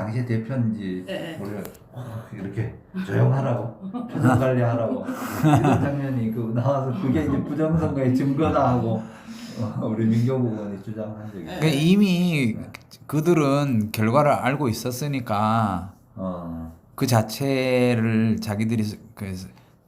당시 대표인지 네. 우리가 이렇게 조용하라고 표정 관리하라고 이런 장면이 그 나와서 그게 이제 부정선거의 증거다 하고 우리 민경욱 의원이 주장한 적이 있어요. 그러니까 이미 그들은 결과를 알고 있었으니까 그 자체를 자기들이 그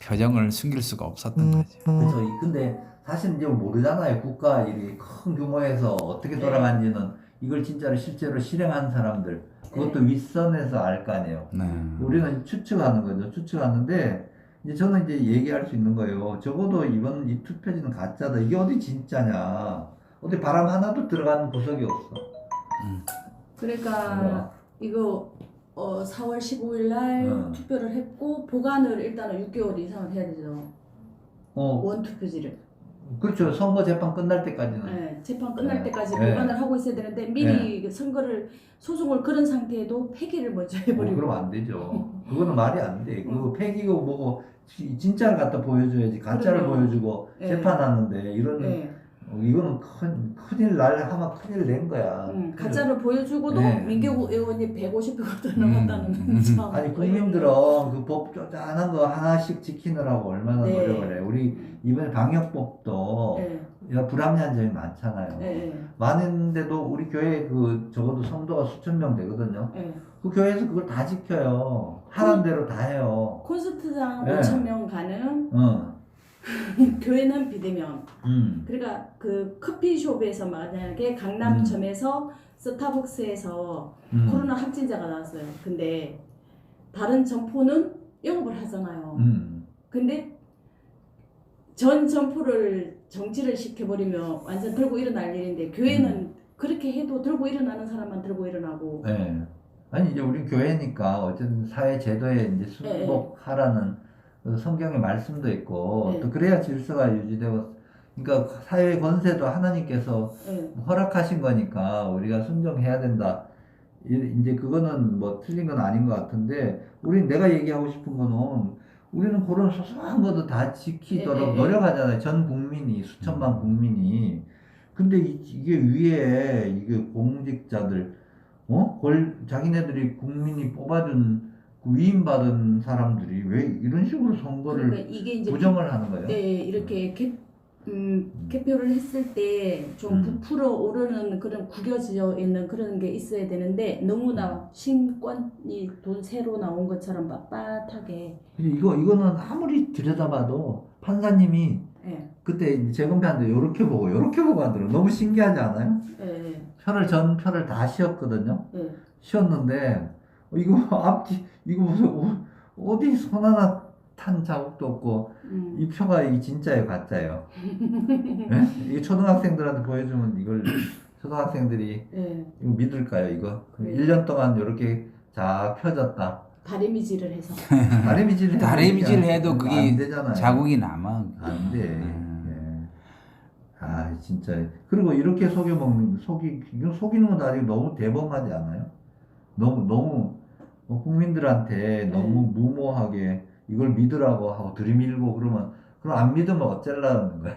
표정을 숨길 수가 없었던 거죠. 그렇죠. 근데 사실 이제 모르잖아요. 국가 이렇게 큰 규모에서 어떻게 돌아간지는 이걸 진짜로 실제로 실행한 사람들 그것도 윗선에서 알 거 아니에요. 네. 우리는 추측하는 거죠. 추측하는데 이제 저는 이제 얘기할 수 있는 거예요. 적어도 이번 이 투표지는 가짜다. 이게 어디 진짜냐? 어디 바람 하나도 들어가는 구석이 없어. 그러니까 이거 4월 15일 날 투표를 했고 보관을 일단은 6개월 이상을 해야 되죠. 원투표지를. 그렇죠. 선거 재판 끝날 때까지는. 네, 재판 끝날 때까지 네. 보관을 하고 있어야 되는데 미리 그 선거를 소송을 걸은 상태에도 폐기를 먼저 해버리고. 그러면 안 되죠. 그거는 말이 안 돼. 그거 폐기고 뭐고 진짜를 갖다 보여줘야지. 가짜를 그러면, 보여주고 재판하는데 이런 이거는 큰일 날 하면 큰일 낸 거야. 가짜를 보여주고도 민경욱 의원이 150표가 넘었다는 점. 아니 국민들은 그 법 쪼잔한 거 하나씩 지키느라고 얼마나 노력을 해. 우리 이번에 방역법도 불합리한 점이 많잖아요. 많은데도 우리 교회 그 적어도 성도가 수천 명 되거든요. 그 교회에서 그걸 다 지켜요. 하란 대로 다 해요. 콘서트장 5,000명 가는 교회는 비대면. 그러니까 그 커피숍에서 만약에 강남점에서 스타벅스에서 코로나 확진자가 나왔어요. 근데 다른 점포는 영업을 하잖아요. 근데 전 점포를 정지를 시켜버리면 완전 들고 일어날 일인데 교회는 그렇게 해도 들고 일어나는 사람만 들고 일어나고. 네. 아니 이제 우리 교회니까 어쨌든 사회 제도에 이제 순복하라는 성경의 말씀도 있고 또 그래야 질서가 유지되고 그러니까 사회 권세도 하나님께서 허락하신 거니까 우리가 순종해야 된다. 이제 그거는 뭐 틀린 건 아닌 것 같은데 내가 얘기하고 싶은 거는 우리는 그런 소소한 것도 다 지키도록 노력하잖아요. 전 국민이 수천만 국민이. 근데 이게 위에 이게 공직자들 자기네들이 국민이 뽑아준 위임받은 사람들이 왜 이런 식으로 선거를 그러니까 이게 이제 부정을 하는 거예요? 네, 이렇게 개표를 했을 때 좀 부풀어 오르는 그런 구겨져 있는 그런 게 있어야 되는데 너무나 신권이 돈 새로 나온 것처럼 빳빳하게. 이거는 아무리 들여다봐도 판사님이 그때 재검표한테 요렇게 보고 하더라고. 너무 신기하지 않아요? 전 표를 다 씌웠거든요. 씌웠는데 이거 앞뒤 이거 무슨 어디 손 하나 탄 자국도 없고 이 표가 이게 진짜예요, 가짜예요? 네? 이게 초등학생들한테 보여주면 이걸 초등학생들이 이거 믿을까요, 이거? 1년 동안 이렇게 쫙 펴졌다. 다리미질을 해서. 다리미질 해도 안 그게 되잖아요. 자국이 남아. 안 돼. 아 진짜. 그리고 이렇게 속이는 건 아직 너무 대범하지 않아요? 너무 국민들한테 너무 무모하게 이걸 믿으라고 하고 들이밀고 그럼 안 믿으면 어쩌려는 거야?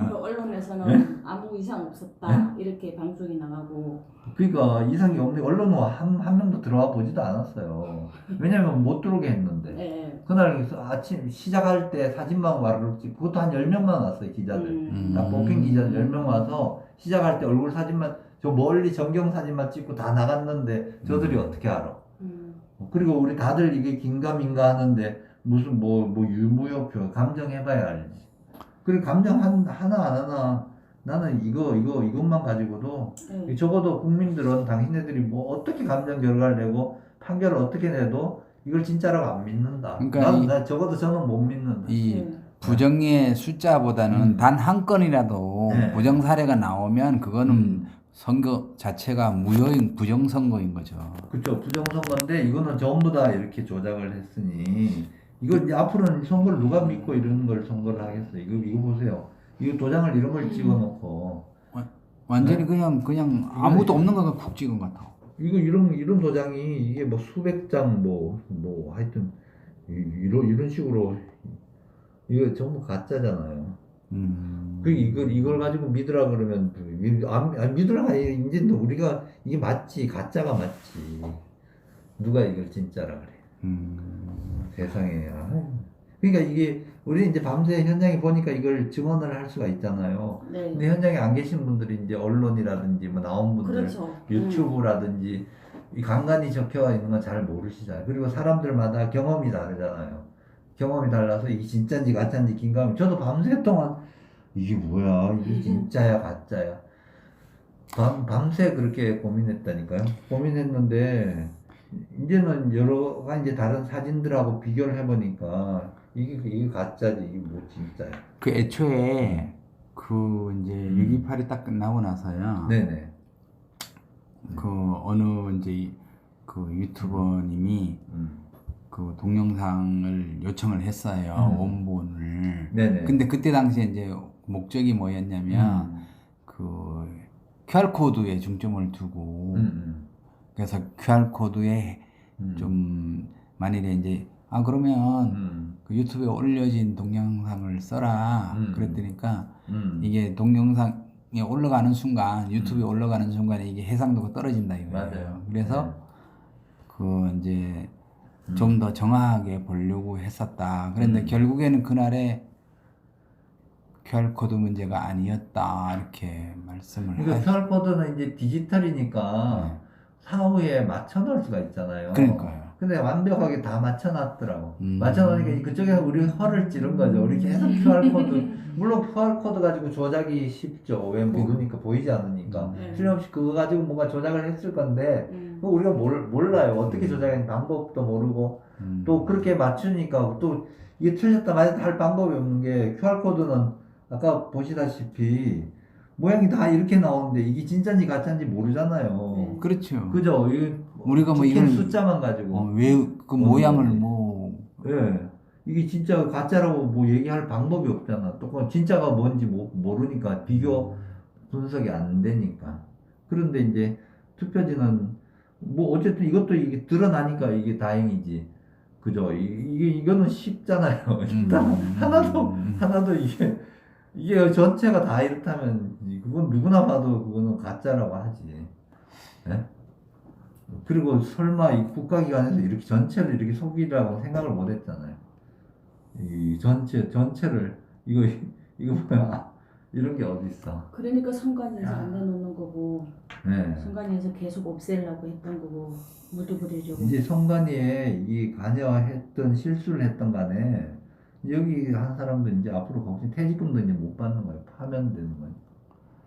그 언론에서는 아무 이상 없었다 이렇게 방송이 나가고. 그러니까 이상이 없는 언론은 한 명도 들어와 보지도 않았어요. 왜냐면 못 들어오게 했는데. 그날 아침 시작할 때 사진만 와르륵 찍고 그것도 한 10명만 왔어요, 기자들. 다 뽑힌 기자들 10명 와서 시작할 때 얼굴 사진만 저 멀리 전경 사진만 찍고 다 나갔는데 저들이 어떻게 알아? 그리고 우리 다들 이게 긴가민가 하는데 무슨 뭐 유무효표 감정해봐야 알지. 그리고 감정 하나 안 하나 나는 이것만 가지고도 적어도 국민들은 당신네들이 뭐 어떻게 감정 결과를 내고 판결을 어떻게 내도 이걸 진짜라고 안 믿는다. 그러니까 나 적어도 저는 못 믿는다. 이 부정의 숫자보다는 단 한 건이라도 부정 사례가 나오면 그거는 선거 자체가 무효인 부정선거인 거죠. 그렇죠. 부정선거인데 이거는 전부 다 이렇게 조작을 했으니 이거 이제 앞으로는 선거를 누가 믿고 이런 걸 선거를 하겠어요. 이거 보세요. 이거 도장을 이런 걸 찍어놓고 완전히 그냥 아무것도 없는 거가 쿡 찍은 것 같아. 이거 이런 도장이 이게 뭐 수백 장 하여튼 이런 식으로 이거 전부 가짜잖아요. 그 이걸 가지고 믿으라 그러면 안 믿으라 이제 우리가 이게 맞지 가짜가 맞지 누가 이걸 진짜라 그래. 세상에. 그러니까 이게 우리 이제 밤새 현장에 보니까 이걸 증언을 할 수가 있잖아요. 네. 근데 현장에 안 계신 분들이 이제 언론이라든지 뭐 나온 분들 그렇죠. 유튜브라든지 이 간간히 적혀 있는 건 잘 모르시잖아요. 그리고 사람들마다 경험이 다르잖아요. 경험이 달라서 이게 진짜인지 가짜인지 긴가하면 저도 밤새 동안 이게 뭐야 이게 진짜야 가짜야 밤새 그렇게 고민했다니까요. 고민했는데 이제는 여러 가지 이제 다른 사진들하고 비교를 해보니까 이게 가짜지 이게 뭐 진짜야. 그 애초에 그 이제 6.28이 딱 끝나고 나서요. 네네. 그 어느 이제 그 유튜버님이 그 동영상을 요청을 했어요. 원본을. 네네. 근데 그때 당시에 이제 목적이 뭐였냐면 그 QR 코드에 중점을 두고 그래서 QR 코드에 좀 만일에 이제 그러면 그 유튜브에 올려진 동영상을 써라 그랬더니까 이게 동영상에 올라가는 순간 유튜브에 올라가는 순간에 이게 해상도가 떨어진다 이거예요. 맞아요. 그래서 그 이제 좀 더 정확하게 보려고 했었다. 그런데 결국에는 그날에 QR 코드 문제가 아니었다 이렇게 말씀을 그러니까 QR 코드는 이제 디지털이니까 사후에 맞춰놓을 수가 있잖아요. 그러니까요. 근데 완벽하게 다 맞춰놨더라고. 맞춰놓으니까 그쪽에서 우리 허를 찌른 거죠. 우리 계속 QR 코드 물론 QR 코드 가지고 조작이 쉽죠. 왜 모르니까 보이지 않으니까. 틀림없이 그거 가지고 뭔가 조작을 했을 건데 그거 우리가 몰라요. 어떻게 조작하는지 방법도 모르고 또 그렇게 맞추니까 또 이게 틀렸다 맞았다 할 방법이 없는 게 QR 코드는 아까 보시다시피 모양이 다 이렇게 나오는데 이게 진짜인지 가짜인지 모르잖아요. 그렇죠. 그죠? 우리가 뭐 이걸 이걸 숫자만 가지고 왜 그 모양을 뭐 예. 이게 진짜 가짜라고 뭐 얘기할 방법이 없잖아. 또 진짜가 뭔지 모르니까 비교 분석이 안 되니까. 그런데 이제 투표지는 뭐 어쨌든 이것도 이게 드러나니까 이게 다행이지. 그죠? 이거는 쉽잖아요. 일단 하나도 이게 전체가 다 이렇다면 그건 누구나 봐도 그거는 가짜라고 하지. 예? 그리고 설마 이 국가기관에서 이렇게 전체를 이렇게 속이라고 생각을 못 했잖아요. 이 전체를 이거 뭐야? 이런 게 어디 있어? 그러니까 선관위에서 안 내놓는 거고, 네. 선관위에서 계속 없애려고 했던 거고, 묻어버리려고. 이제 선관위에 이 관여했던 실수를 했던 간에 여기 한 사람도 이제 앞으로 거기 퇴직금도 이제 못 받는 거예요. 파면되는 거예요.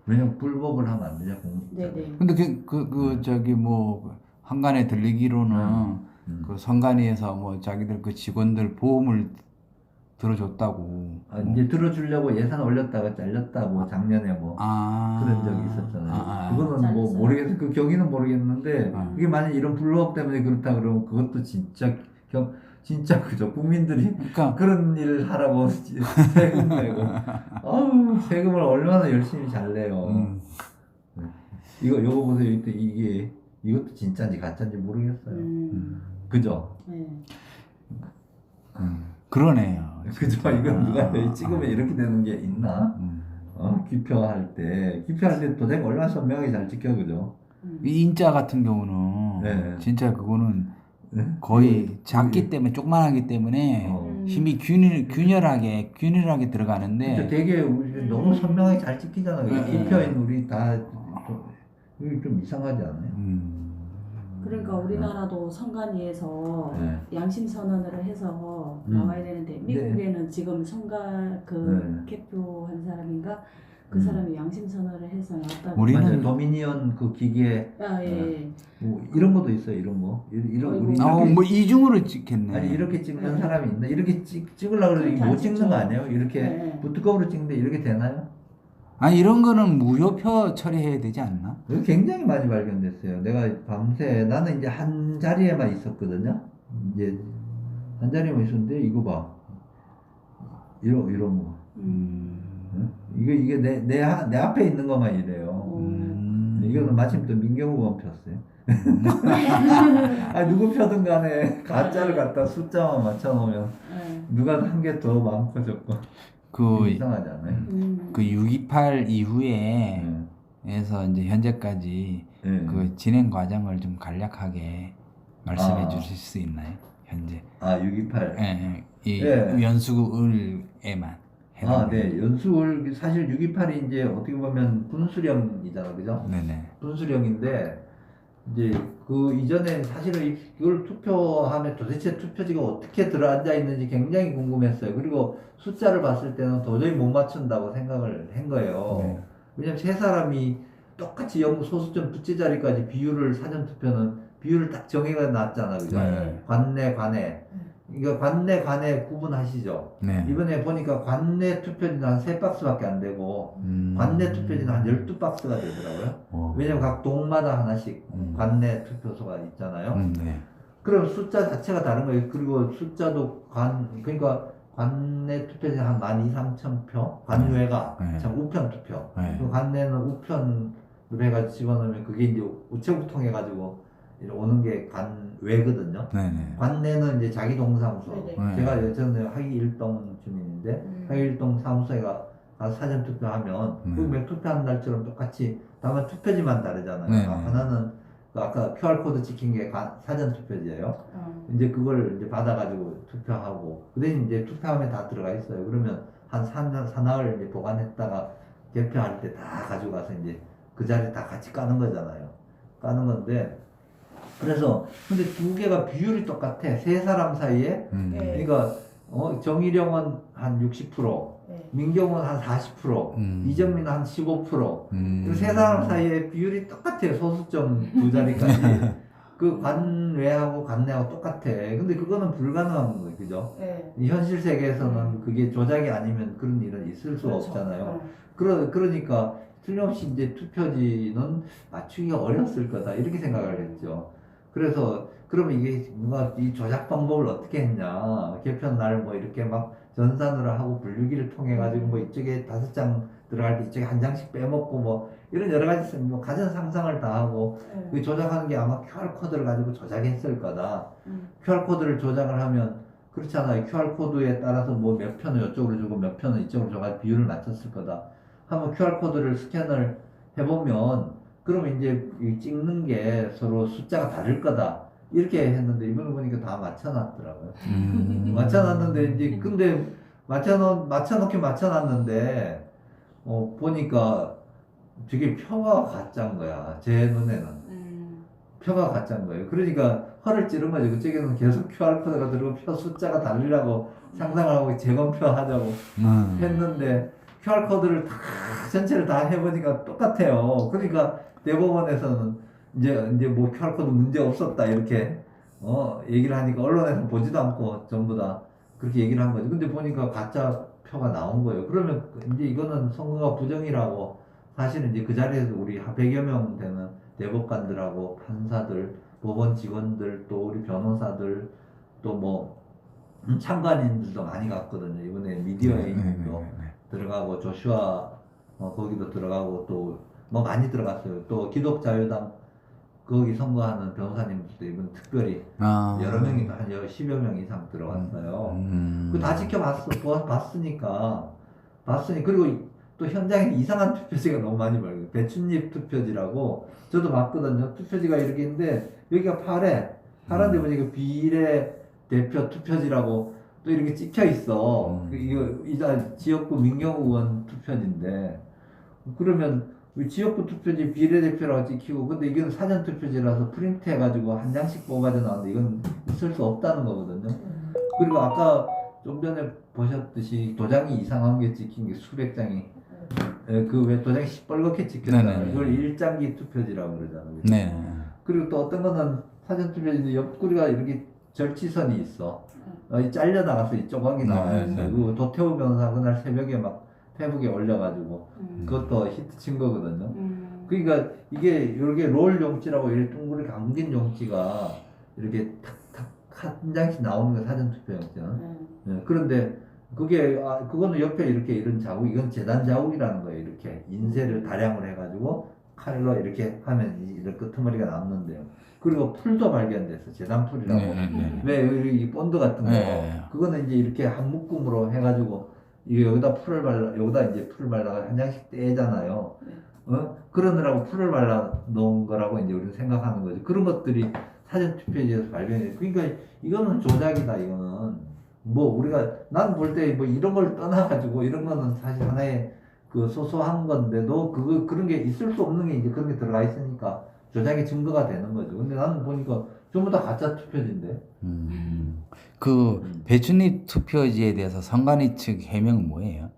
왜냐면 불법을 하면 안 되죠, 공직자. 네네. 근데 그 저기 뭐 한간에 들리기로는 그 선관위에서 뭐 자기들 그 직원들 보험을 들어줬다고. 이제 들어주려고 예산 올렸다가 잘렸다고 작년에 뭐 그런 적이 있었잖아요. 그거는 뭐 모르겠어요. 그 경위는 모르겠는데 그게 만약 이런 불법 때문에 그렇다 그러면 그것도 진짜 그죠. 국민들이 그러니까 그런 일 하라고 세금 내고 세금을 얼마나 열심히 잘 내요. 요거 보세요. 이것도 진짜인지 가짜인지 모르겠어요. 그죠? 네. 그러네요. 그죠? 이건 누가 찍으면 이렇게 되는 게 있나? 기표할 때 도대체 얼마나 선명하게 잘 찍혀, 그죠? 이 인자 같은 경우는 네. 진짜 그거는 거의 작기 때문에 조그만하기 때문에 힘이 균일하게 들어가는데 진짜 되게 우리 너무 선명하게 잘 찍히잖아요. 기표인 우리 다 좀 이상하지 않아요? 그러니까 우리나라도 선관위에서 양심 선언을 해서 나와야 되는데 미국에는 지금 개표한 사람인가 그 사람이 양심 선언을 해서 나왔다고. 우리는 도미니언 그 기기에 예. 뭐 이런 것도 있어요. 이런 거. 우리 뭐 이중으로 찍겠네. 아니 이렇게 찍는 사람이 있나? 이렇게 찍으려고 그러면 못 찍는 거 아니에요? 이렇게 부트컵으로 찍는데 이렇게 되나요? 아니 이런 거는 무효표 처리해야 되지 않나? 여기 굉장히 많이 발견됐어요. 내가 밤새 나는 이제 한 자리에만 있었거든요. 이제 한 자리에만 있었는데 이거 봐. 이런 거. 응? 이게 내 앞에 있는 것만 이래요. 이거는 마침 또 민경우가 폈어요. 누구 펴든 간에 가짜를 갖다 숫자만 맞춰놓으면 누가 한 개 더 많고 적고. 그 이상하지 않아요? 그 6.28 이후에 에서 이제 현재까지 그 진행 과정을 좀 간략하게 말씀해 주실 수 있나요? 현재. 6.28. 예, 이 연수을에만 해당되는. 네. 연수을 사실 6.28이 이제 어떻게 보면 분수령이잖아, 그죠? 네네. 분수령인데 이제 그 이전에 사실은 이걸 투표하면 도대체 투표지가 어떻게 들어앉아 있는지 굉장히 궁금했어요. 그리고 숫자를 봤을 때는 도저히 못 맞춘다고 생각을 한 거예요. 네. 왜냐면 세 사람이 똑같이 영구 소수점 부채 자리까지 비율을 사전 투표는 비율을 딱 정해가 놨잖아, 그죠? 네. 관내 관내. 이거 관내 관내 구분하시죠? 네. 이번에 보니까 관내 투표지는 한 3박스밖에 안 되고 관내 투표지는 한 12박스가 되더라고요. 왜냐면 각 동마다 하나씩 관내 투표소가 있잖아요. 네. 그럼 숫자 자체가 다른 거예요. 그리고 숫자도 그러니까 관내 투표지 한 12,000~13,000표, 관외가 네. 참 우편 투표. 네. 그 관내는 우편으로 해가지고 집어넣으면 그게 이제 우체국 통해가지고 오는 게 관외거든요. 네네. 관내는 이제 자기 동사무소. 네네. 제가 저는 하기일동 주민인데 하기일동 사무소에 가서 사전 투표하면 그 투표하는 날처럼 똑같이 다만 투표지만 다르잖아요. 네. 하나는 그 아까 QR 코드 찍힌 게 사전 투표지예요. 이제 그걸 이제 받아가지고 투표하고 그 대신 이제 투표함에 다 들어가 있어요. 그러면 한 사나흘 이제 보관했다가 개표할 때 다 가져가서 이제 그 자리에 다 같이 까는 거잖아요. 까는 건데 그래서 근데 두 개가 비율이 똑같아. 세 사람 사이에. 그러니까 정일영은 한 60%, 민경은 한 40%, 이정민은 한 15%. 세 사람 사이에 비율이 똑같아요. 소수점 두 자리까지. 그 관외하고 관내하고 똑같아. 근데 그거는 불가능한 거예요. 그죠? 이 현실 세계에서는 그게 조작이 아니면 그런 일은 있을 수 없잖아요. 그러니까 틀림없이 이제 투표지는 맞추기가 어렵을 거다. 이렇게 생각을 했죠. 그래서 그러면 이게 뭔가 이 조작 방법을 어떻게 했냐, 개편 날 뭐 이렇게 막 전산으로 하고 분류기를 통해 가지고 뭐 이쪽에 5장 들어갈 때 이쪽에 한 장씩 빼먹고 뭐 이런 여러 가지 뭐 가전 상상을 다 하고 그 조작하는 게 아마 QR 코드를 가지고 조작했을 거다. QR 코드를 조작을 하면 그렇잖아요. QR 코드에 따라서 뭐 몇 편을 이쪽으로 주고 몇 편은 이쪽으로 줘가지고 비율을 맞췄을 거다. 한번 QR 코드를 스캔을 해보면 그러면 이제 이 찍는 게 서로 숫자가 다를 거다. 이렇게 했는데 이번에 보니까 다 맞춰놨더라고요. 맞춰놨는데 이제 근데 맞춰놨는데 보니까 되게 표가 가짜인 거야. 제 눈에는. 표가 가짜인 거예요. 그러니까 허를 찌른 거죠. 그쪽에는 계속 QR코드가 들어오고 표 숫자가 다르라고 상상을 하고 재검표 하자고 했는데 QR코드를 다 전체를 다 해보니까 똑같아요. 그러니까 대법원에서는 이제 뭐 QR코드 문제 없었다 이렇게 얘기를 하니까 언론에서 보지도 않고 전부 다 그렇게 얘기를 한 거죠. 근데 보니까 가짜 표가 나온 거예요. 그러면 이제 이거는 선거가 부정이라고 사실은 이제 그 자리에서 우리 100여 명 되는 대법관들하고 판사들, 법원 직원들, 또 우리 변호사들, 또 뭐 참관인들도 많이 갔거든요. 이번에 미디어에도 들어가고 조슈아 거기도 들어가고 또 뭐 많이 들어갔어요. 또 기독자유당 거기 선거하는 변호사님들도 이번 특별히 여러 명이 한 10여 명 이상 들어왔어요. 그 다 봤으니까 그리고 또 현장에 이상한 투표지가 너무 많이 발견. 배춧잎 투표지라고 저도 봤거든요. 투표지가 이렇게 있는데 여기가 파란데 보니까 비례 대표 투표지라고 또 이렇게 찍혀 있어. 이거 지역구 민경우 의원 투표지인데 그러면 지역구 투표지 비례대표라고 찍히고 근데 이건 사전 투표지라서 프린트 해가지고 한 장씩 뽑아져 나왔는데 이건 있을 수 없다는 거거든요. 그리고 아까 좀 전에 보셨듯이 도장이 이상한 게 찍힌 게 수백 장이 그 왜 도장이 시뻘겋게 찍혔잖아요. 이걸 일장기 투표지라고 그러잖아요. 네. 그리고 또 어떤 거는 사전 투표지인데 옆구리가 이렇게 절치선이 있어. 잘려 나가서 이 조각이 나와요. 그리고 도태우 변호사 그날 새벽에 막 페북에 올려가지고 그것도 히트 친 거거든요. 그러니까 이게 이렇게 롤 용지라고 이렇게 둥그렇게 감긴 용지가 이렇게 탁탁 한 장씩 나오는 거 사전 투표 용지는. 그런데 그거는 옆에 이렇게 이런 자국, 이건 재단 자국이라는 거예요. 이렇게 인쇄를 다량으로 해가지고 칼로 이렇게 하면 이런 끄트머리가 남는데요. 그리고 풀도 발견됐어. 재단 풀이라고. 왜 이 본드 같은 거. 그거는 이제 이렇게 한 묶음으로 해가지고 이게 여기다 풀을 발라 여기다 이제 풀을 발라가 한 장씩 떼잖아요. 네. 그러느라고 풀을 발라 놓은 거라고 이제 우리는 생각하는 거죠. 그런 것들이 사전 투표지에서 발견해. 그러니까 이거는 조작이다. 이거는 뭐 우리가 난 볼 때 뭐 이런 걸 떠나가지고 이런 거는 사실 하나의 그 소소한 건데도 그런 게 있을 수 없는 게 이제 그런 게 들어가 있으니까 조작의 증거가 되는 거죠. 근데 나는 보니까 전부 다 가짜 투표지인데. 그 배춧잎 투표지에 대해서 선관위 측 해명은 뭐예요?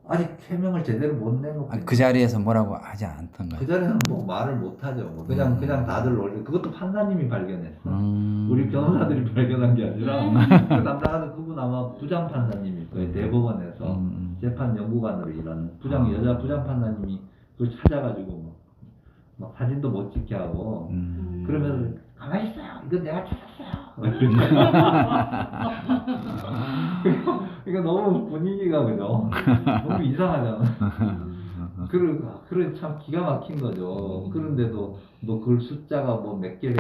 아직 해명을 제대로 못 내놓고. 그 자리에서 뭐라고 하지 않던가요? 그 자리에는 뭐 말을 못 하죠. 뭐 그냥 다들 올려. 그것도 판사님이 발견했어. 우리 변호사들이 발견한 게 아니라 그 담당하는 그분 아마 부장 판사님일 거예요. 대법원에서 재판 연구관으로 일하는 여자 부장 판사님이 그걸 찾아가지고 막 사진도 못 찍게 하고 그러면 가만히 있어요. 이거 내가 찾았어요. 이거 너무 분위기가 그죠? 너무 이상하잖아. 그런 참 기가 막힌 거죠. 그런데도 뭐 그 숫자가 뭐 몇 개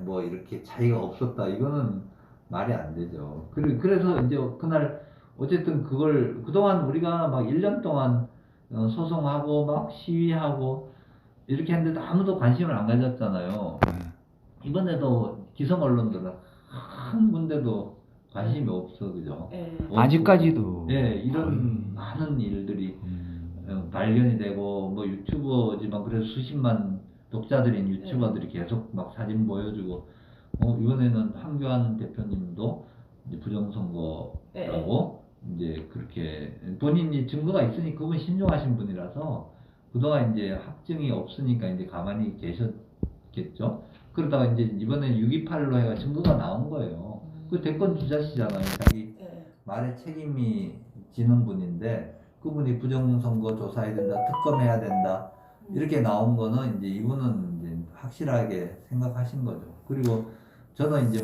뭐 이렇게 차이가 없었다. 이거는 말이 안 되죠. 그래서 이제 그날 어쨌든 그걸 그동안 우리가 막 1년 동안 소송하고 막 시위하고 이렇게 했는데도 아무도 관심을 안 가졌잖아요. 이번에도 기성 언론들은 한 군데도 관심이 없어, 그죠? 아직까지도. 예, 이런 많은 일들이 발견이 되고 뭐 유튜버지만 그래도 수십만 독자들인 유튜버들이 계속 막 사진 보여주고 이번에는 황교안 대표님도 이제 부정선거라고 이제 그렇게 본인이 증거가 있으니 그분 신중하신 분이라서 그동안 이제 확증이 없으니까 이제 가만히 계셨겠죠. 그러다가 이제 이번에 628로 해가 증거가 나온 거예요. 그 대권 주자시잖아요. 자기 말에 책임이 지는 분인데 그분이 부정선거 조사해야 된다, 특검해야 된다 이렇게 나온 거는 이제 이분은 이제 확실하게 생각하신 거죠. 그리고 저는 이제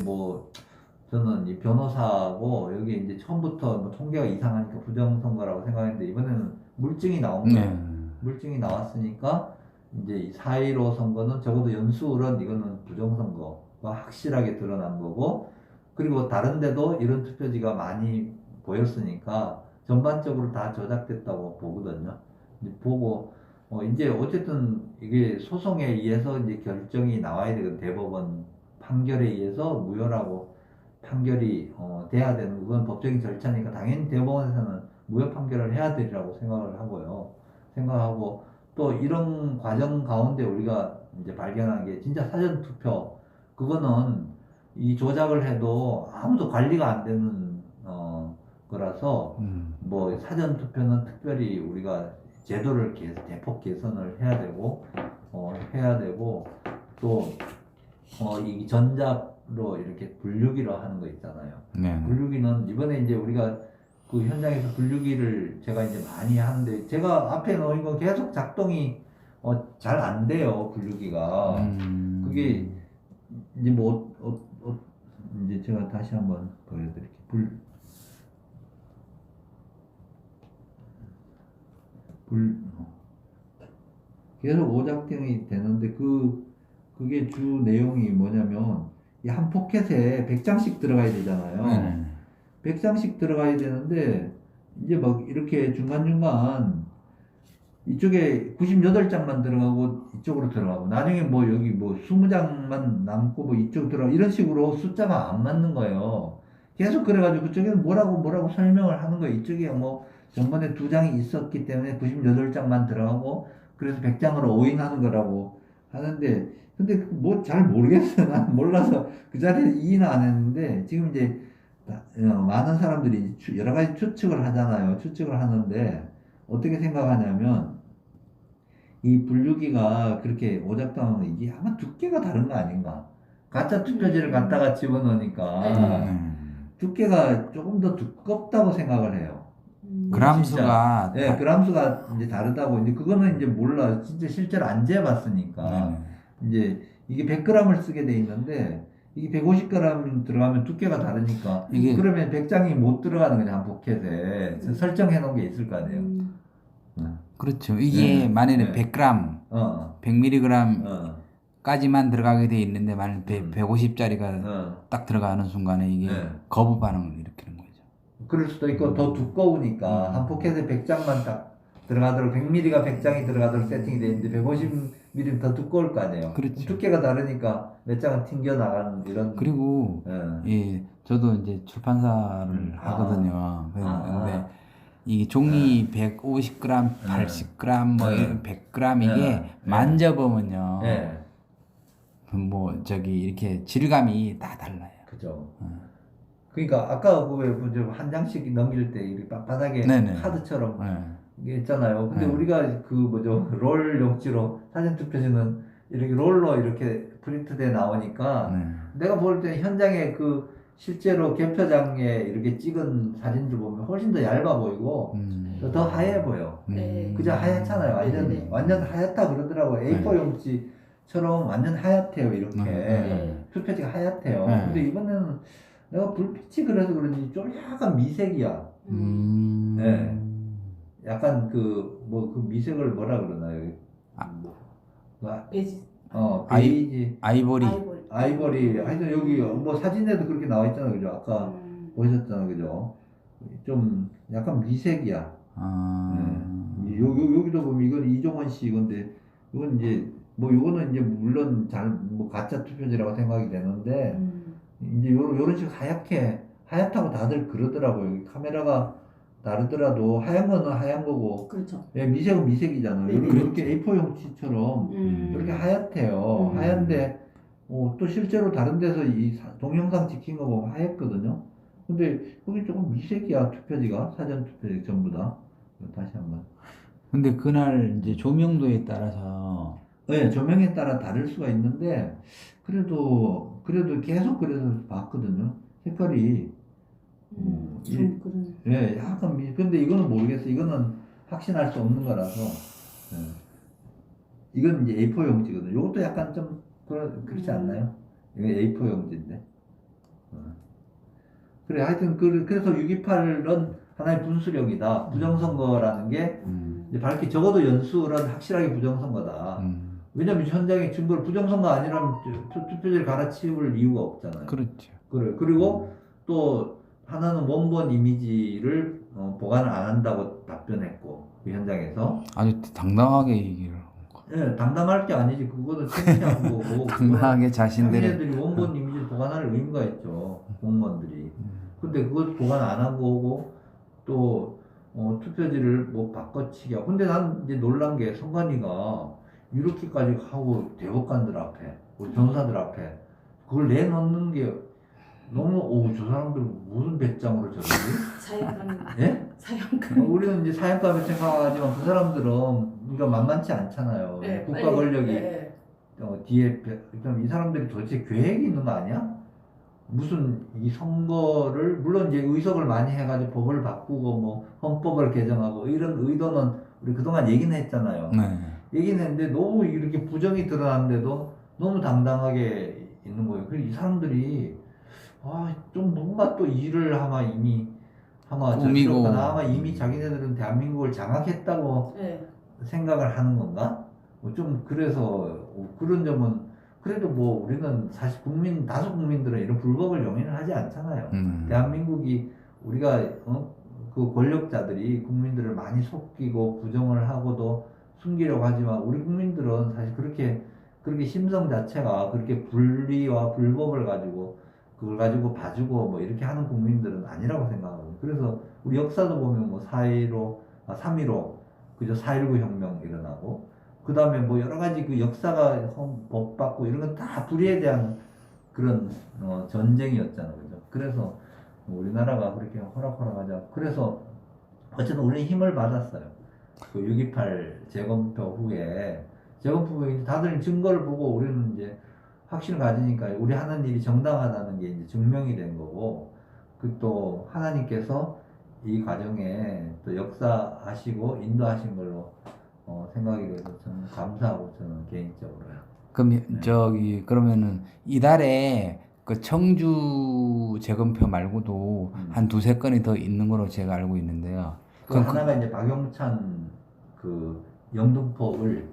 저는 이 변호사고 여기 이제 처음부터 뭐 통계가 이상하니까 부정선거라고 생각했는데 이번에는 물증이 나온 거예요. 물증이 나왔으니까 이제 4.15 선거는 적어도 연수울은 이거는 부정선거가 확실하게 드러난 거고 그리고 다른 데도 이런 투표지가 많이 보였으니까 전반적으로 다 조작됐다고 보거든요. 이제 보고 이제 어쨌든 이게 소송에 의해서 이제 결정이 나와야 되거든. 대법원 판결에 의해서 무효라고 판결이 돼야 되는 그건 법적인 절차니까 당연히 대법원에서는 무효 판결을 해야 되리라고 생각하고 또 이런 과정 가운데 우리가 이제 발견한 게 진짜 사전 투표 그거는 이 조작을 해도 아무도 관리가 안 되는 거라서 뭐 사전 투표는 특별히 우리가 제도를 대폭 개선을 해야 되고 또 이 전자로 이렇게 분류기로 하는 거 있잖아요. 분류기는 이번에 이제 우리가 그 현장에서 분류기를 제가 이제 많이 하는데 제가 앞에 놓은 건 계속 작동이 잘 안 돼요. 분류기가 그게 이제 이제 제가 다시 한번 보여드릴게요. 계속 오작동이 되는데 그게 주 내용이 뭐냐면 이 한 포켓에 100장씩 들어가야 되잖아요. 100장씩 들어가야 되는데 이제 막 이렇게 중간중간 이쪽에 98장만 들어가고 이쪽으로 들어가고 나중에 뭐 여기 뭐 20장만 남고 뭐 이쪽 들어가고 이런 식으로 숫자가 안 맞는 거예요. 계속 그래가지고 그쪽에는 뭐라고 설명을 하는 거예요. 이쪽에 뭐 전번에 2장이 있었기 때문에 98장만 들어가고 그래서 100장으로 오인하는 거라고 하는데 근데 뭐 잘 모르겠어요. 난 몰라서 그 자리에 이해는 안 했는데 지금 이제 많은 사람들이 여러 가지 추측을 하잖아요. 추측을 하는데 어떻게 생각하냐면 이 분류기가 그렇게 오작동하면 이게 아마 두께가 다른 거 아닌가? 가짜 투표지를 갖다가 집어넣으니까 두께가 조금 더 두껍다고 생각을 해요. 그람수가 네, 그람수가 이제 다르다고 이제 그거는 이제 몰라. 진짜 실제로 안 재봤으니까 이제 이게 100g을 쓰게 돼 있는데 이게 150g 들어가면 두께가 다르니까 그러면 100장이 못 들어가는 거냐 한 포켓에 설정해 놓은 게 있을 거 아니에요. 그렇죠. 이게 만약에 100g, 100mg 까지만 들어가게 돼 있는데 만약 150짜리가 딱 들어가는 순간에 이게 거부 반응을 일으키는 거죠. 그럴 수도 있고 더 두꺼우니까 한 포켓에 100장만 딱 들어가도록 100mm가 100장이 들어가도록 세팅이 되어 있는데 150mm는 더 두꺼울 거 아니에요. 그렇죠. 두께가 다르니까 몇 장은 튕겨 나가는 이런. 그리고 예, 저도 이제 출판사를 하거든요. 아. 근데 이 종이 150g, 80g, 뭐 100g 이게 만져보면요. 뭐 저기 이렇게 질감이 다 달라요. 그죠. 그러니까 아까 한 장씩 넘길 때 이렇게 바닥에 네네. 카드처럼 네. 이게 있잖아요. 근데 네. 우리가 롤 용지로 사진 투표지는 이렇게 롤로 이렇게 프린트돼 나오니까 네. 내가 볼 때 현장에 그 실제로 개표장에 이렇게 찍은 사진들 보면 훨씬 더 얇아 보이고 더 하얘 보여. 그저 하얗잖아요. 완전 하얗다 그러더라고요. A4 용지처럼 완전 하얗대요. 이렇게 투표지가 하얗대요. 근데 이번에는 내가 불빛이 그래서 그런지 좀 약간 미색이야. 네. 약간 그 미색을 뭐라 그러나요? 베이지. 베이지. 아이보리. 하여튼 여기 뭐 사진에도 그렇게 나와 있잖아요. 그죠? 아까 보셨잖아요. 그죠? 좀 약간 미색이야. 여기도 보면 이건 이종원 씨 이건데 이건 이제 뭐 요거는 이제 물론 가짜 투표지라고 생각이 되는데 이제 요런 식으로 하얗다고 다들 그러더라고요. 카메라가 다르더라도 하얀 거는 하얀 거고. 그렇죠. 예, 미색은 미색이잖아요. 이렇게 A4 용지처럼 이렇게 하얗대요. 하얀데 또 실제로 다른 데서 이 동영상 찍힌 거 보면 하얗거든요. 근데 거기 조금 미색이야. 투표지가 사전 투표지 전부 다. 다시 한번. 근데 그날 이제 조명도에 따라서 네, 조명에 따라 다를 수가 있는데 그래도 계속 그래서 봤거든요. 색깔이 예, 약간 근데 이거는 모르겠어. 이거는 확신할 수 없는 거라서. 이건 이제 A4 용지거든요. 이것도 약간 좀 그렇지 않나요? 이거 A4 용지인데. 그래, 하여튼 그래서 6.28은 하나의 분수령이다. 부정선거라는 게 이제 밝히 적어도 연수는 확실하게 부정선거다. 왜냐면 현장의 증거를 부정선거 아니라면 투표지를 갈아치울 이유가 없잖아요. 그렇죠. 그리고 또 하나는 원본 이미지를 보관을 안 한다고 답변했고 그 현장에서 아주 당당하게 얘기를. 예, 당당할 게 아니지. 그거는 창피한 거고. 당당하게 자신들의 자기네들이 원본 이미지를 보관할 의무가 있죠. 공무원들이. 근데 그것 보관 안 한 거고 또 투표지를 뭐 바꿔치기 하고. 근데 난 이제 놀란 게 선관위가 이렇게까지 하고 대법관들 앞에 우리 변호사들 앞에 그걸 내놓는 게 너무 저 사람들 무슨 배짱으로 저러지? 사형감. 예? 사형감. 우리는 이제 사형감을 생각하지만 그 사람들은 이거 만만치 않잖아요. 네, 국가 빨리, 권력이 네. 뒤에 이 사람들이 도대체 계획이 있는 거 아니야? 무슨 이 선거를 물론 이제 의석을 많이 해가지고 법을 바꾸고 뭐 헌법을 개정하고 이런 의도는 우리 그동안 얘기는 했잖아요. 네. 얘기는 했는데 너무 이렇게 부정이 드러났는데도 너무 당당하게 있는 거예요. 그래서 이 사람들이 좀 뭔가 또 일을 아마 이미 꾸미고 아마 이미 자기네들은 대한민국을 장악했다고 생각을 하는 건가? 좀 그래서 그런 점은 그래도 뭐 우리는 사실 다수 국민들은 이런 불법을 용인을 하지 않잖아요. 대한민국이 우리가 그 권력자들이 국민들을 많이 속이고 부정을 하고도 숨기려고 하지만 우리 국민들은 사실 그렇게 심성 자체가 그렇게 불리와 불법을 가지고 그걸 가지고 봐주고 뭐 이렇게 하는 국민들은 아니라고 생각하거든요. 그래서 우리 역사도 보면 뭐 3.15 그죠? 4.19 혁명 일어나고 그 다음에 뭐 여러 가지 그 역사가 법 받고 이런 건 다 불의에 대한 그런 전쟁이었잖아요. 그죠? 그래서 우리나라가 그렇게 호락호락하자. 그래서 어쨌든 우리는 힘을 받았어요. 그 6.28 재검표 후에 다들 증거를 보고 우리는 이제 확신을 가지니까 우리 하는 일이 정당하다는 게 이제 증명이 된 거고 그 또 하나님께서 이 과정에 또 역사하시고 인도하신 걸로 생각이 돼서 저는 감사하고 저는 개인적으로요. 그럼 그러면은 이달에 그 청주 재검표 말고도 한 두세 건이 더 있는 걸로 제가 알고 있는데요. 그럼 하나가 이제 박용찬 그 영등포을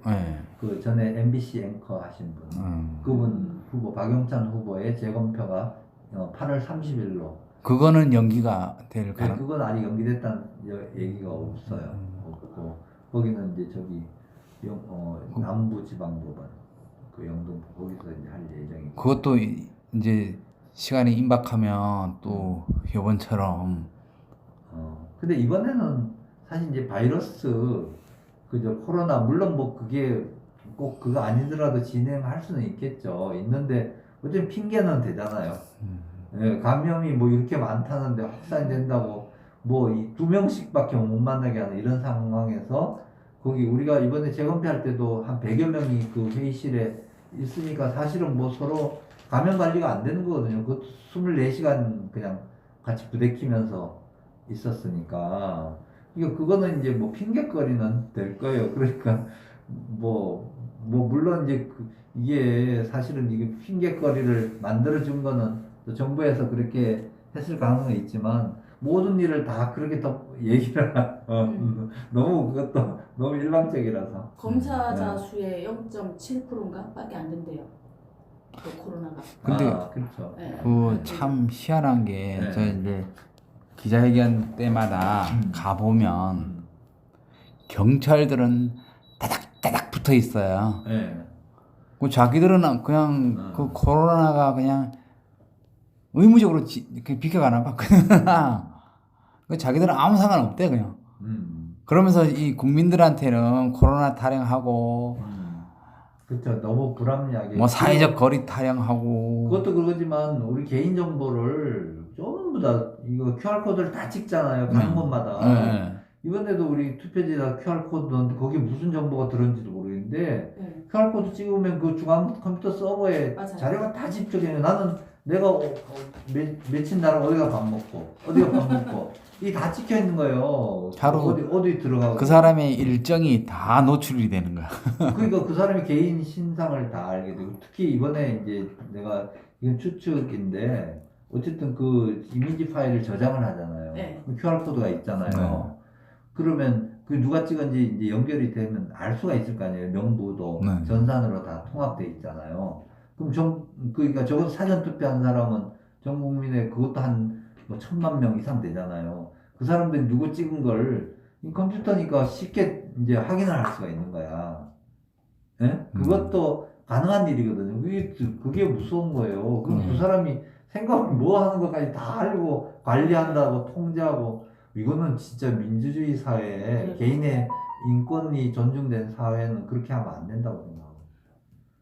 그 전에 MBC 앵커 하신 분 그분 후보 박용찬 후보의 재검표가 8월 30일로 그거는 연기가 될 네, 가능. 그건 아직 연기됐다는 얘기가 없어요. 없고 거기는 이제 저기 남부지방법원 그 영등포 거기서 이제 할 예정이고. 그것도 이제 시간이 임박하면 또 요번처럼. 근데 이번에는 사실 이제 바이러스 그저 코로나 물론 뭐 그게 꼭 그거 아니더라도 진행할 수는 있겠죠. 있는데 어차피 핑계는 되잖아요. 예, 감염이 뭐 이렇게 많다는데 확산이 된다고 뭐 이 2명씩밖에 못 만나게 하는 이런 상황에서 거기 우리가 이번에 재검표할 때도 한 100여 명이 그 회의실에 있으니까 사실은 뭐 서로 감염 관리가 안 되는 거거든요. 그 24시간 그냥 같이 부대끼면서 있었으니까. 이거 그거는 이제 뭐 핑계거리는 될 거예요. 그러니까 뭐 물론 이제 이게 사실은 이게 핑계거리를 만들어 준 거는 또 정부에서 그렇게 했을 가능성이 있지만 모든 일을 다 그렇게 더 얘기를 너무 그것도 너무 일방적이라서. 검사자 수의 0.7%인가 밖에 안 된대요. 그 코로나가. 근데 그렇죠. 네. 그 참 희한한 게 네. 저 이제 기자회견 때마다 가보면 경찰들은 따닥따닥 붙어 있어요. 네. 그 자기들은 그냥 그 코로나가 그냥 의무적으로 이렇게 비켜가나 봐. 그 자기들은 아무 상관 없대 그냥. 그러면서 이 국민들한테는 코로나 타령하고 그렇죠. 너무 불합리하게. 뭐 사회적 거리 타령하고. 그것도 그러지만 우리 개인 정보를 전부 다 이거 QR 코드를 다 찍잖아요. 가는 곳마다. 네. 이번에도 우리 투표지에다 QR 코드 넣었는데 거기에 무슨 정보가 들었는지도 모르겠는데 QR 코드 찍으면 그 중앙 컴퓨터 서버에 맞아요. 자료가 다 집중해요. 나는 내가 며칠 나라 어디가 밥 먹고 어디가 밥 먹고 이게 다 찍혀 있는 거예요. 바로 어디 들어가고. 그 사람의 일정이 다 노출이 되는 거야. 그러니까 그 사람의 개인 신상을 다 알게 되고 특히 이번에 이제 내가 이건 추측인데 어쨌든 그 이미지 파일을 저장을 하잖아요. 네. QR 코드가 있잖아요. 네. 그러면 그 누가 찍은지 이제 연결이 되면 알 수가 있을 거 아니에요. 명부도 네. 전산으로 다 통합돼 있잖아요. 그럼 그러니까 저거 사전 투표한 사람은 전 국민의 그것도 한 뭐 1,000만 명 이상 되잖아요. 그 사람들이 누구 찍은 걸 이 컴퓨터니까 쉽게 이제 확인을 할 수가 있는 거야. 예? 그것도 가능한 일이거든요. 그게 무서운 거예요. 그럼 그 사람이 생각을 뭐 하는 것까지 다 알고 관리한다고 통제하고 이거는 진짜 민주주의 사회에 개인의 인권이 존중된 사회는 그렇게 하면 안 된다고 생각하고.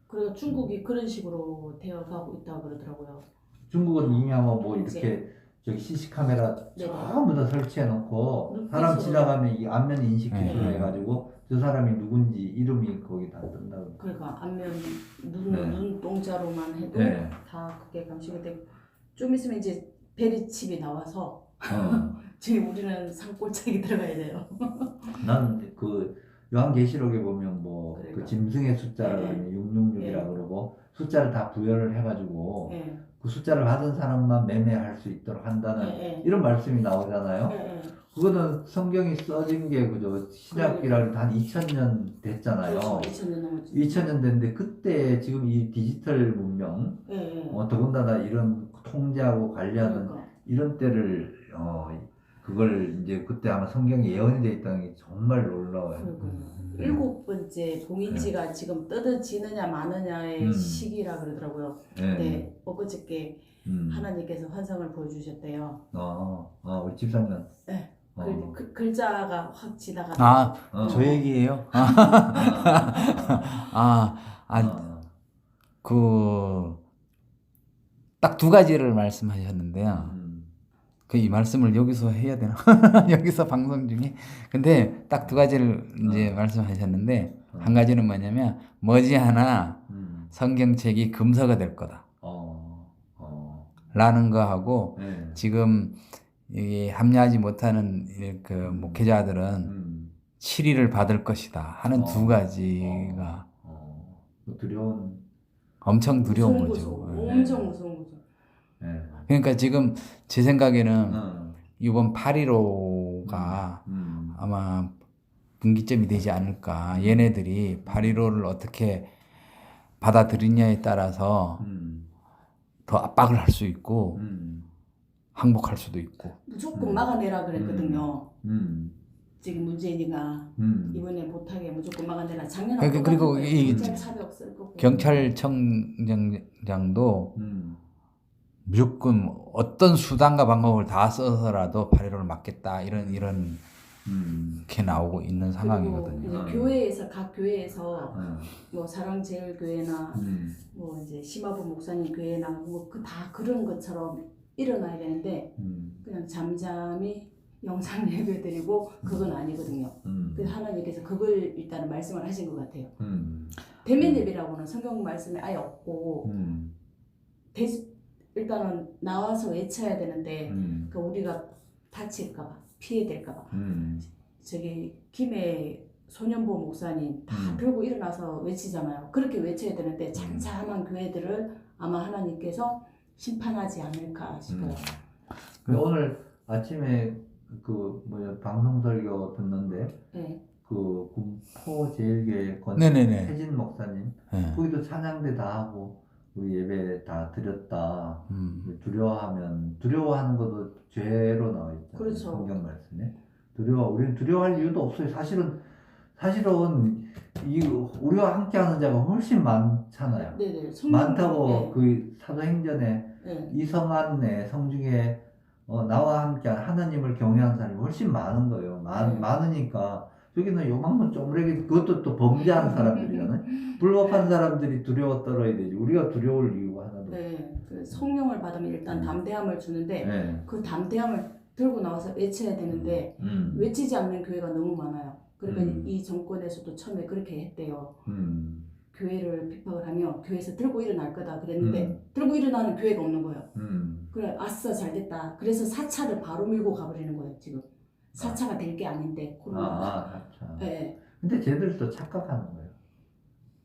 그리고 중국이 그런 식으로 되어가고 있다고 그러더라고요. 중국은 이미 아마 뭐 이렇게 저기 CC 카메라 전부 다 설치해 놓고 사람 지나가면 이 안면 인식 기술을 해가지고 저 사람이 누군지 이름이 거기 다 뜬다고. 그러니까 안면 눈동자로만 해도 다 그게 감식이 되고 좀 있으면 이제 베리칩이 나와서 지금 우리는 산골짜기 들어가야 돼요. 난 그 요한계시록에 보면 뭐 그 그러니까. 짐승의 숫자를 666이라고 그러고 숫자를 다 부여를 해가지고 그 숫자를 받은 사람만 매매할 수 있도록 한다는 이런 말씀이 나오잖아요. 그거는 성경이 써진 게 그저 신약이라 한 2000년 됐잖아요. 그렇죠. 2000년 넘었죠. 2000년 됐는데 그때 지금 이 디지털 문명 더군다나 이런 통제하고 관리하는 그러니까. 이런 때를 그걸 이제 그때 아마 성경에 예언이 돼 있다는 게 정말 놀라워요. 7번째 봉인지가 지금 뜯어지느냐 마느냐의 시기라 그러더라고요. 네, 엊그저께 하나님께서 환상을 보여주셨대요. 우리 집사님. 네. 글자가 확 지나가. 저 얘기예요? 딱 두 가지를 말씀하셨는데요. 이 말씀을 여기서 해야 되나? 여기서 방송 중에. 근데 딱 두 가지를 이제 말씀하셨는데 한 가지는 뭐냐면 머지않아 성경책이 금서가 될 거다. 라는 거하고 지금 이게 합리하지 못하는 그 목회자들은 7위를 받을 것이다 하는 두 가지가 두려운 엄청 두려운 거죠. 엄청 무서운 거죠. 그러니까 지금 제 생각에는 이번 8.15가 아마 분기점이 되지 않을까. 얘네들이 8.15를 어떻게 받아들이냐에 따라서 더 압박을 할 수 있고 항복할 수도 있고. 무조건 막아내라 그랬거든요. 음. 지금 문재인이가 이번에 못하게 무조건 막아내라. 작년에 그리고 이 경찰 차벽 쓸 거고. 경찰청장도 무조건 어떤 수단과 방법을 다 써서라도 8.15를 막겠다 이런 게 나오고 있는 상황이거든요. 이제 교회에서 각 교회에서 뭐 사랑제일교회나 뭐 이제 심화부 목사님 교회나 뭐 그 다 그런 것처럼 일어나야 되는데 그냥 잠잠히 영상 예배드리고 그건 아니거든요. 그래서 하나님께서 그걸 일단은 말씀을 하신 것 같아요. 대면 예배라고는 성경 말씀에 아예 없고 일단은 나와서 외쳐야 되는데 그 우리가 다칠까봐 피해될까봐 저기 김해 소년보 목사님 다 들고 일어나서 외치잖아요. 그렇게 외쳐야 되는데 잠잠한 교회들을 아마 하나님께서 심판하지 않을까 싶어요. 오늘 아침에 그 뭐야 방송 설교 듣는데 네. 그 군포 제일교회 혜진 목사님 거기도 찬양대 다 하고 우리 예배 다 드렸다. 두려워하는 것도 죄로 나와 있잖아요. 그렇죠. 성경 말씀에 우리는 두려워할 이유도 없어요. 사실은 우리와 함께하는 자가 훨씬 많잖아요. 네네. 많다고 네. 그 사도행전에 이성안내 성중에 나와 함께 하나님을 경외하는 사람이 훨씬 많은 거예요. 많으니까 저기는 요만큼 쪼무레기 그것도 또 범죄하는 사람들이잖아요. 불법한 사람들이 두려워 떨어야 되지. 우리가 두려울 이유가 하나도 없어요. 네. 그 성령을 받으면 일단 담대함을 주는데 그 담대함을 들고 나와서 외쳐야 되는데 외치지 않는 교회가 너무 많아요. 그러니까 이 정권에서도 처음에 그렇게 했대요. 교회를 핍박을 하면 교회에서 들고 일어날 거다 그랬는데 들고 일어나는 교회가 없는 거예요. 그래 아싸 잘됐다. 그래서 4차를 바로 밀고 가버리는 거예요. 지금 4차가 될 게 아닌데 코로나. 4차. 네. 근데 쟤들 또 착각하는 거예요.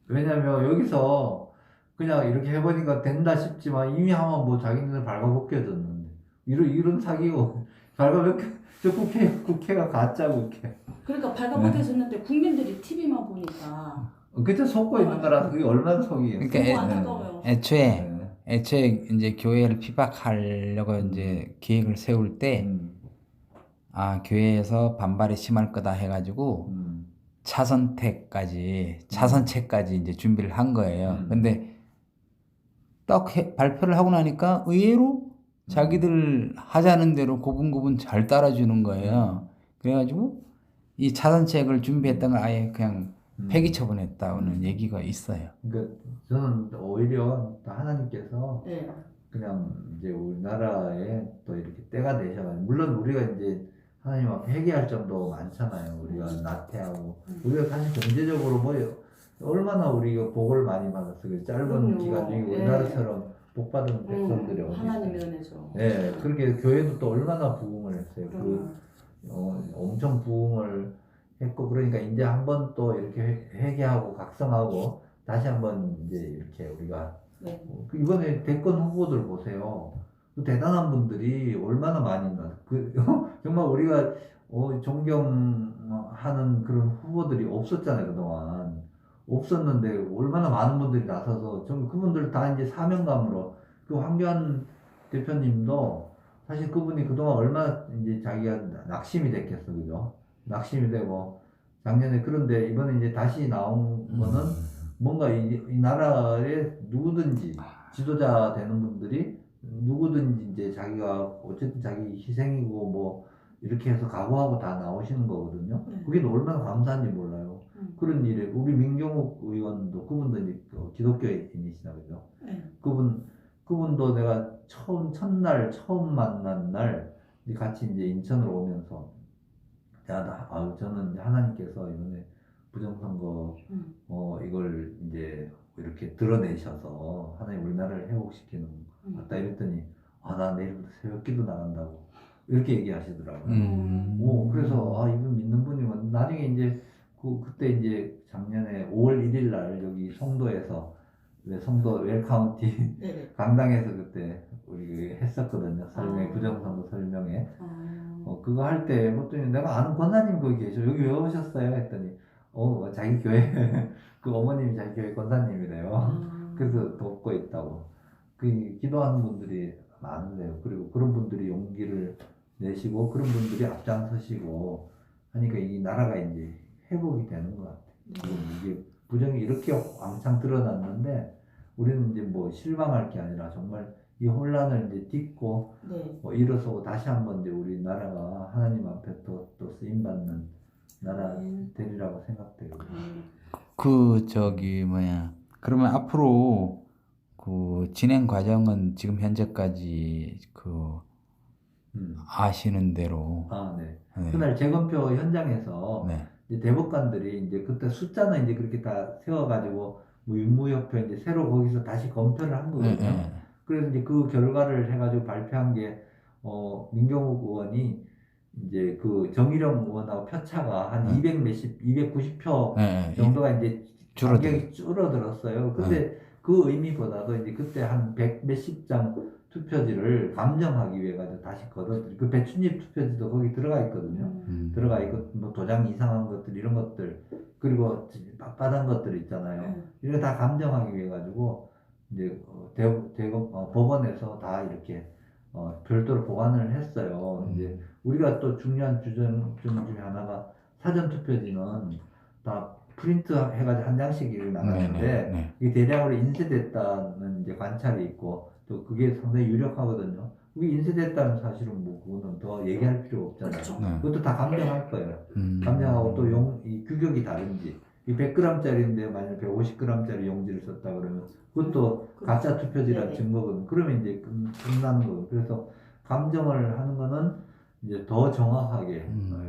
왜냐면 여기서 그냥 이렇게 해보니까 된다 싶지만 이미 하면 뭐 자기네들 발가벗겨졌는데 이런 사기고 저 국회가 가짜 국회. 그러니까 발가벗겨졌는데 국민들이 TV만 보니까 그때 속고 있는 거라서 그게 얼마나 속이겠어요. 그러니까 애초에 이제 교회를 피박하려고 이제 계획을 세울 때 교회에서 반발이 심할 거다 해가지고 차선책까지 이제 준비를 한 거예요. 근데 딱 발표를 하고 나니까 의외로 자기들 하자는 대로 고분고분 잘 따라주는 거예요. 그래가지고 이 차선책을 준비했던 걸 아예 그냥 폐기 처분했다는 얘기가 있어요. 그러니까 저는 오히려 하나님께서 그냥 이제 우리나라에 또 이렇게 때가 되셔가지고 물론 우리가 이제 하나님 앞에 회개할 점도 많잖아요. 우리가 나태하고 우리가 사실 경제적으로 뭐 얼마나 우리가 복을 많이 받았어요. 짧은 기간 중에 우리나라처럼 복 받은 백성들이 어디 하나님의 은혜죠. 네, 그렇게 교회도 또 얼마나 부흥을 했어요. 엄청 부흥을 했고 그러니까 이제 한번 또 이렇게 회개하고 각성하고 다시 한번 이제 이렇게 우리가 이번에 대권 후보들 보세요. 그 대단한 분들이 얼마나 많이 있나. 정말 우리가 존경하는 그런 후보들이 없었잖아요 그동안. 없었는데 얼마나 많은 분들이 나서서 그분들 다 이제 사명감으로 그 황교안 대표님도 사실 그분이 그동안 얼마나 이제 자기가 낙심이 됐겠어 그죠? 낙심이 되고 작년에 그런데 이번에 이제 다시 나온 거는 뭔가 이 나라에 누구든지 지도자 되는 분들이 누구든지 이제 자기가 어쨌든 자기 희생이고 뭐 이렇게 해서 각오하고 다 나오시는 거거든요. 그게 얼마나 감사한지 몰라요. 그런 일에 우리 민경욱 의원도 그분도 이제 기독교인이시나 그죠? 그분도 내가 첫날 처음 만난 날 같이 이제 인천으로 오면서 저는 하나님께서 이번에 부정선거 이걸 이제 이렇게 드러내셔서 하나님 우리나라를 회복시키는 맞다 이랬더니 나 내일부터 새벽기도 나간다고 이렇게 얘기하시더라고요. 그래서 이분 믿는 분이면 나중에 이제 그때 이제 작년에 5월 1일 날 여기 송도에서 송도 웰카운티 강당에서 그때 우리 했었거든요. 부정선거 설명회. 그거 할 때 보통 내가 아는 권사님 거기 계셔. 여기 왜 오셨어요? 했더니 자기 교회 그 어머님이 자기 교회 권사님이래요. 그래서 돕고 있다고. 그 기도하는 분들이 많으세요. 그리고 그런 분들이 용기를 내시고 그런 분들이 앞장서시고 하니까 이 나라가 이제 회복이 되는 것 같아요. 지금 이게 부정이 이렇게 왕창 드러났는데 우리는 이제 뭐 실망할 게 아니라 정말 이 혼란을 이제 딛고 네. 일어서고 다시 한번 이제 우리 나라가 하나님 앞에 또 쓰임 받는 나라 되리라고 생각돼요. 그 저기 뭐야 그러면 앞으로 그 진행 과정은 지금 현재까지 그 아시는 대로 네. 네. 그날 재검표 현장에서 네. 이제 대법관들이 이제 그때 숫자는 이제 그렇게 다 세워가지고 뭐 윤무협회 이제 새로 거기서 다시 검표를 한 거거든요. 네. 그래서 이제 그 결과를 해가지고 발표한 게 민경욱 의원이 이제 그 정일영 의원하고 표차가 한 290표 정도가 이제 간격이 줄어들었어요. 근데 그 의미보다도 이제 그때 한 100 몇십 장 투표지를 감정하기 위해 가지고 다시 걷어들이 그 배춧잎 투표지도 거기 들어가 있거든요. 들어가 있고 뭐 도장 이상한 것들 이런 것들 그리고 빳빳한 것들 있잖아요. 이런 거 다 감정하기 위해 가지고 이제 법원에서 다 이렇게 별도로 보관을 했어요. 이제 우리가 또 중요한 주점 중에 하나가 사전 투표지는 다 프린트 해가지고 한 장씩 나가는데 이게 대량으로 인쇄됐다는 이제 관찰이 있고 또 그게 상당히 유력하거든요. 그게 인쇄됐다는 사실은 뭐 그거는 더 얘기할 필요 없잖아요. 그렇죠. 그것도 다 감정할 거예요. 감정하고 또 이 규격이 다른지 이 100g짜리인데 만약 150g짜리 용지를 썼다 그러면 그것도 가짜 투표지라는 증거거든요. 그러면 이제 끝나는 거예요. 그래서 감정을 하는 거는 이제 더 정확하게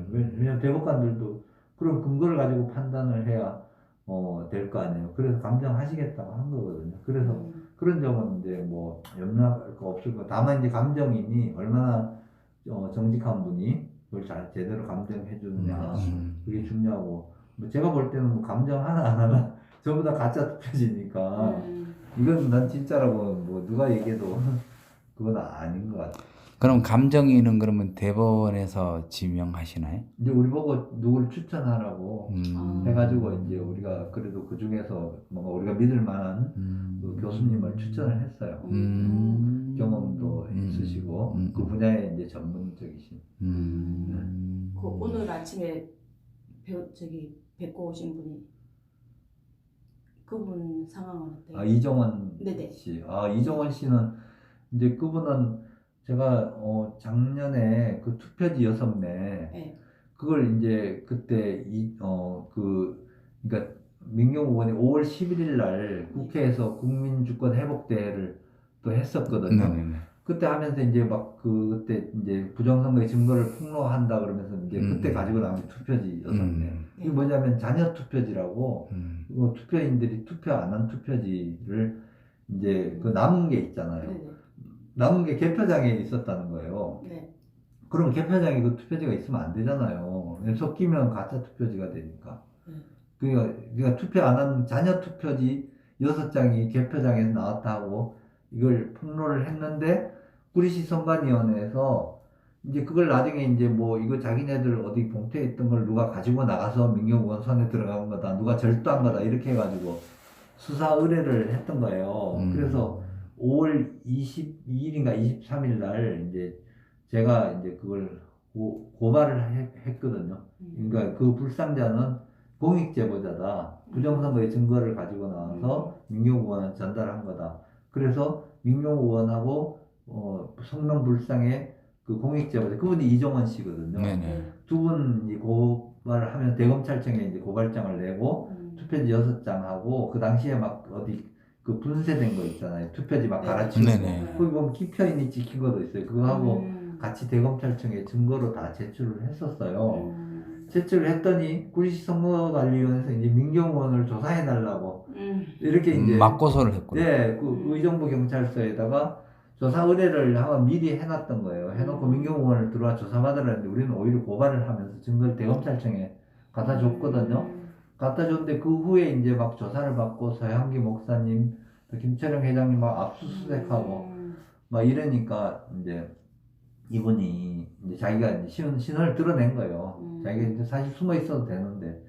왜냐면 대법관들도 그런 근거를 가지고 판단을 해야 될 거 아니에요. 그래서 감정하시겠다고 한 거거든요. 그래서 그런 점은 이제 뭐 염려할 거 없을 거. 다만 이제 감정인이 얼마나 정직한 분이 그걸 잘 제대로 감정해 주느냐 그게 중요하고 뭐 제가 볼 때는 뭐 감정 하나 전부 다 가짜 투표지니까 이건 난 진짜라고 뭐 누가 얘기해도 그건 아닌 것 같아요. 그럼 감정인은 그러면 대법원에서 지명하시나요? 이제 우리 보고 누굴 추천하라고 해가지고 이제 우리가 그래도 그 중에서 뭔가 우리가 믿을 만한 그 교수님을 추천을 했어요. 경험도 있으시고 그 분야에 이제 전문적이신. 그 오늘 아침에 뵙고 오신 분이 그분 상황은 어때요? 이정원 네네. 씨. 이정원 씨는 이제 그분은 제가 작년에 그 투표지 6매 그걸 이제 그때 그러니까 민경욱 의원이 5월 11일 날 국회에서 국민주권 회복대회를 또 했었거든요. 그때 하면서 이제 막 그때 이제 부정선거의 증거를 폭로한다 그러면서 이제 그때 가지고 나온 게 투표지 6매. 이게 뭐냐면 잔여 투표지라고 투표인들이 투표 안 한 투표지를 이제 그 남은 게 있잖아요. 남은 게 개표장에 있었다는 거예요. 그럼 개표장에 그 투표지가 있으면 안 되잖아요. 섞이면 가짜 투표지가 되니까. 그러니까 투표 안 한 잔여 투표지 6장이 개표장에서 나왔다고 이걸 폭로를 했는데 구리시 선관위원회에서 이제 그걸 나중에 이제 뭐 이거 자기네들 어디 봉투에 있던 걸 누가 가지고 나가서 민경욱 의원 손에 들어간 거다, 누가 절도한 거다 이렇게 해가지고 수사 의뢰를 했던 거예요. 그래서 5월 22일인가 23일 날 이제 제가 이제 그걸 고발을 했거든요. 그러니까 그 불상자는 공익 제보자다. 부정선거의 증거를 가지고 나와서 민경욱 의원한테 전달한 거다. 그래서 민경욱 의원하고 성명불상의 그 공익 제보자 그분이 이정원 씨거든요. 두 분이 고발을 하면 대검찰청에 이제 고발장을 내고 투표지 6장하고 그 당시에 막 어디 그 분쇄된 거 있잖아요. 투표지 막 갈아치우고 거기 보면 키표인이 찍힌 것도 있어요. 그거하고 같이 대검찰청에 증거로 다 제출을 했었어요. 제출을 했더니 구리시 선거관리위원회에서 이제 민경욱 의원을 조사해달라고 이렇게 이제 맞고소를 했군요. 네, 그 의정부 경찰서에다가 조사 의뢰를 한번 미리 해놨던 거예요. 해놓고 민경욱 의원을 들어와 조사받으라 했는데 우리는 오히려 고발을 하면서 증거를 대검찰청에 갖다 줬거든요. 갖다 줬는데 그 후에 이제 막 조사를 받고 서양기 목사님, 또 김철영 회장님 막 압수수색하고 막 이러니까 이제 이분이 이제 자기가 이제 신원을 드러낸 거예요. 자기가 이제 사실 숨어 있어도 되는데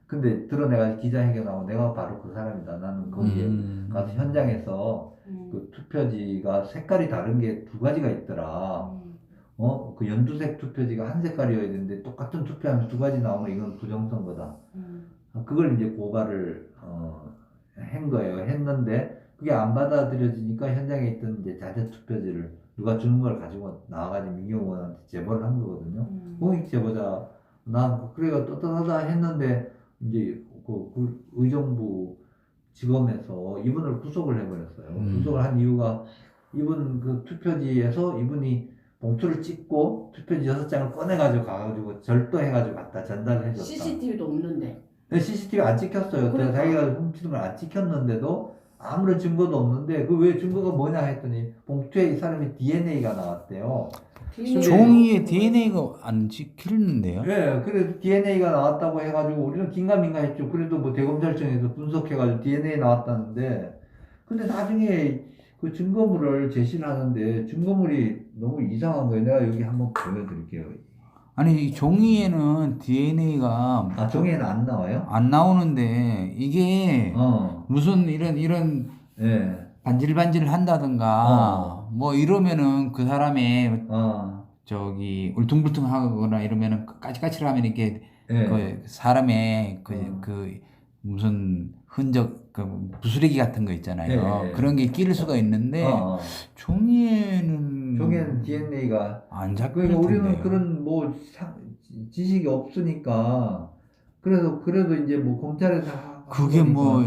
근데 드러내가지고 기자회견하고 내가 바로 그 사람이다. 나는 거기에 가서 현장에서 그 투표지가 색깔이 다른 게 두 가지가 있더라. 그 연두색 투표지가 한 색깔이어야 되는데 똑같은 투표하면 두 가지 나오면 이건 부정선거다. 그걸 이제 고발을 한 거예요. 했는데 그게 안 받아들여지니까 현장에 있던 이제 자체 투표지를 누가 주는 걸 가지고 나와가지고 민경원한테 제보를 한 거거든요. 공익 제보자 나 그래가 떳떳하다 했는데 이제 그 의정부 지검에서 이분을 구속을 해버렸어요. 구속을 한 이유가 이분 그 투표지에서 이분이 봉투를 찍고 투표지 6장을 꺼내가지고 가가지고 절도해가지고 갖다 전달을 해줬다. CCTV도 없는데. 네, CCTV 안 찍혔어요. 그러니까. 자기가 훔치는 걸 안 찍혔는데도 아무런 증거도 없는데 그 왜 증거가 뭐냐 했더니 봉투에 이 사람이 DNA가 나왔대요. 종이에 DNA가 안 찍혔는데요? 네, 그래도 DNA가 나왔다고 해가지고 우리는 긴가민가했죠. 그래도 뭐 대검찰청에서 분석해가지고 DNA 나왔다는데 근데 나중에 그 증거물을 제시를 하는데 증거물이 너무 이상한 거예요. 내가 여기 한번 보여드릴게요. 아니 종이에는 DNA가 종이에는 안 나와요? 안 나오는데 이게 무슨 이런 네. 반질반질 한다든가 뭐 이러면은 그 사람의 저기 울퉁불퉁하거나 이러면은 까칠까칠하면 이렇게 네. 그 사람의 그 무슨 흔적 그 부스레기 같은 거 있잖아요. 네. 그런 게 끼일 수가 있는데 종이에는 DNA가 안 잡힐 그러니까 우리는 텐데요. 그런 뭐 지식이 없으니까 그래도 이제 뭐 검찰에서 그게 뭐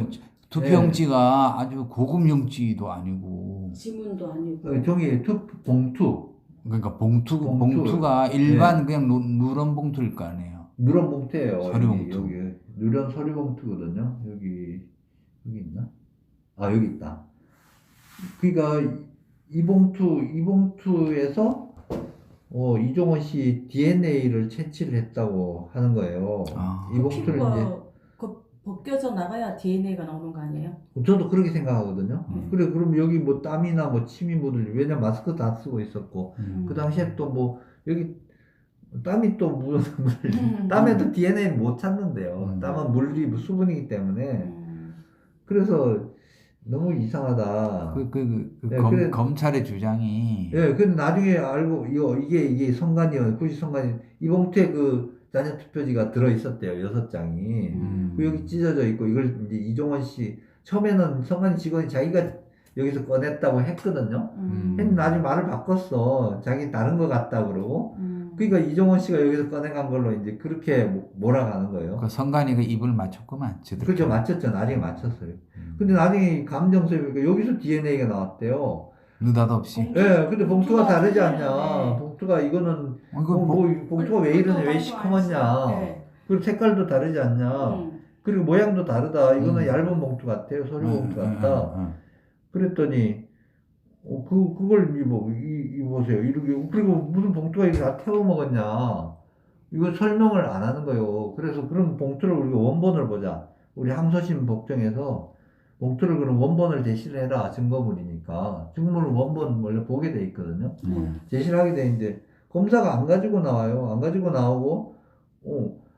투표용지가 아주 고급 용지도 아니고 지문도 아니고 종이 봉투 그러니까 봉투가 일반 그냥 누런 봉투일 거 아니에요. 누런 봉투예요. 서류 봉투. 여기 누런 서류 봉투거든요. 여기 있나? 여기 있다. 그러니까 이 봉투에서 이종원 씨 DNA를 채취를 했다고 하는 거예요. 이 봉투를 이제 벗겨져 나가야 DNA가 나오는 거 아니에요? 저도 그렇게 생각하거든요. 그래, 그럼 여기 뭐 땀이나 뭐 침이 묻을, 왜냐면 마스크 다 쓰고 있었고, 그 당시에 또 뭐, 여기 땀이 또 땀에도 DNA 못 찾는데요. 땀은 물이 수분이기 때문에. 그래서 너무 이상하다. 검찰의 주장이. 예, 근데 나중에 알고, 이게 선관위원, 굳이 선관위, 이 봉투에 자녀 투표지가 들어있었대요. 6장이. 여기 찢어져 있고, 이걸 이제 이종원 씨, 처음에는 선관위 직원이 자기가 여기서 꺼냈다고 했거든요. 근데 나중에 말을 바꿨어. 자기 다른 거 같다 그러고. 그러니까 이종원 씨가 여기서 꺼내간 걸로 이제 그렇게 몰아가는 거예요. 그 선관위가 입을 맞췄구만. 그렇죠. 맞췄죠. 나중에 맞췄어요. 근데 나중에 감정서에 보니까 여기서 DNA가 나왔대요. 느닷없이. 예, 근데 봉투가 다르지 않냐. 봉투가 이거는 봉투가 왜 이러냐, 왜 시커먼냐. 그리고 색깔도 다르지 않냐. 그리고 모양도 다르다. 이거는 얇은 봉투 같아요. 서류 봉투 같다. 그랬더니 그걸 보세요. 이렇게 그리고 무슨 봉투가 이렇게 다 태워 먹었냐. 이거 설명을 안 하는 거예요. 그래서 그럼 봉투를 우리가 원본을 보자. 우리 항소심 법정에서 봉투를 그럼 원본을 제시를 해라. 증거물이니까. 증거물은 원본 원래 보게 돼 있거든요. 제시를 하게 되는데 검사가 안 가지고 나와요. 안 가지고 나오고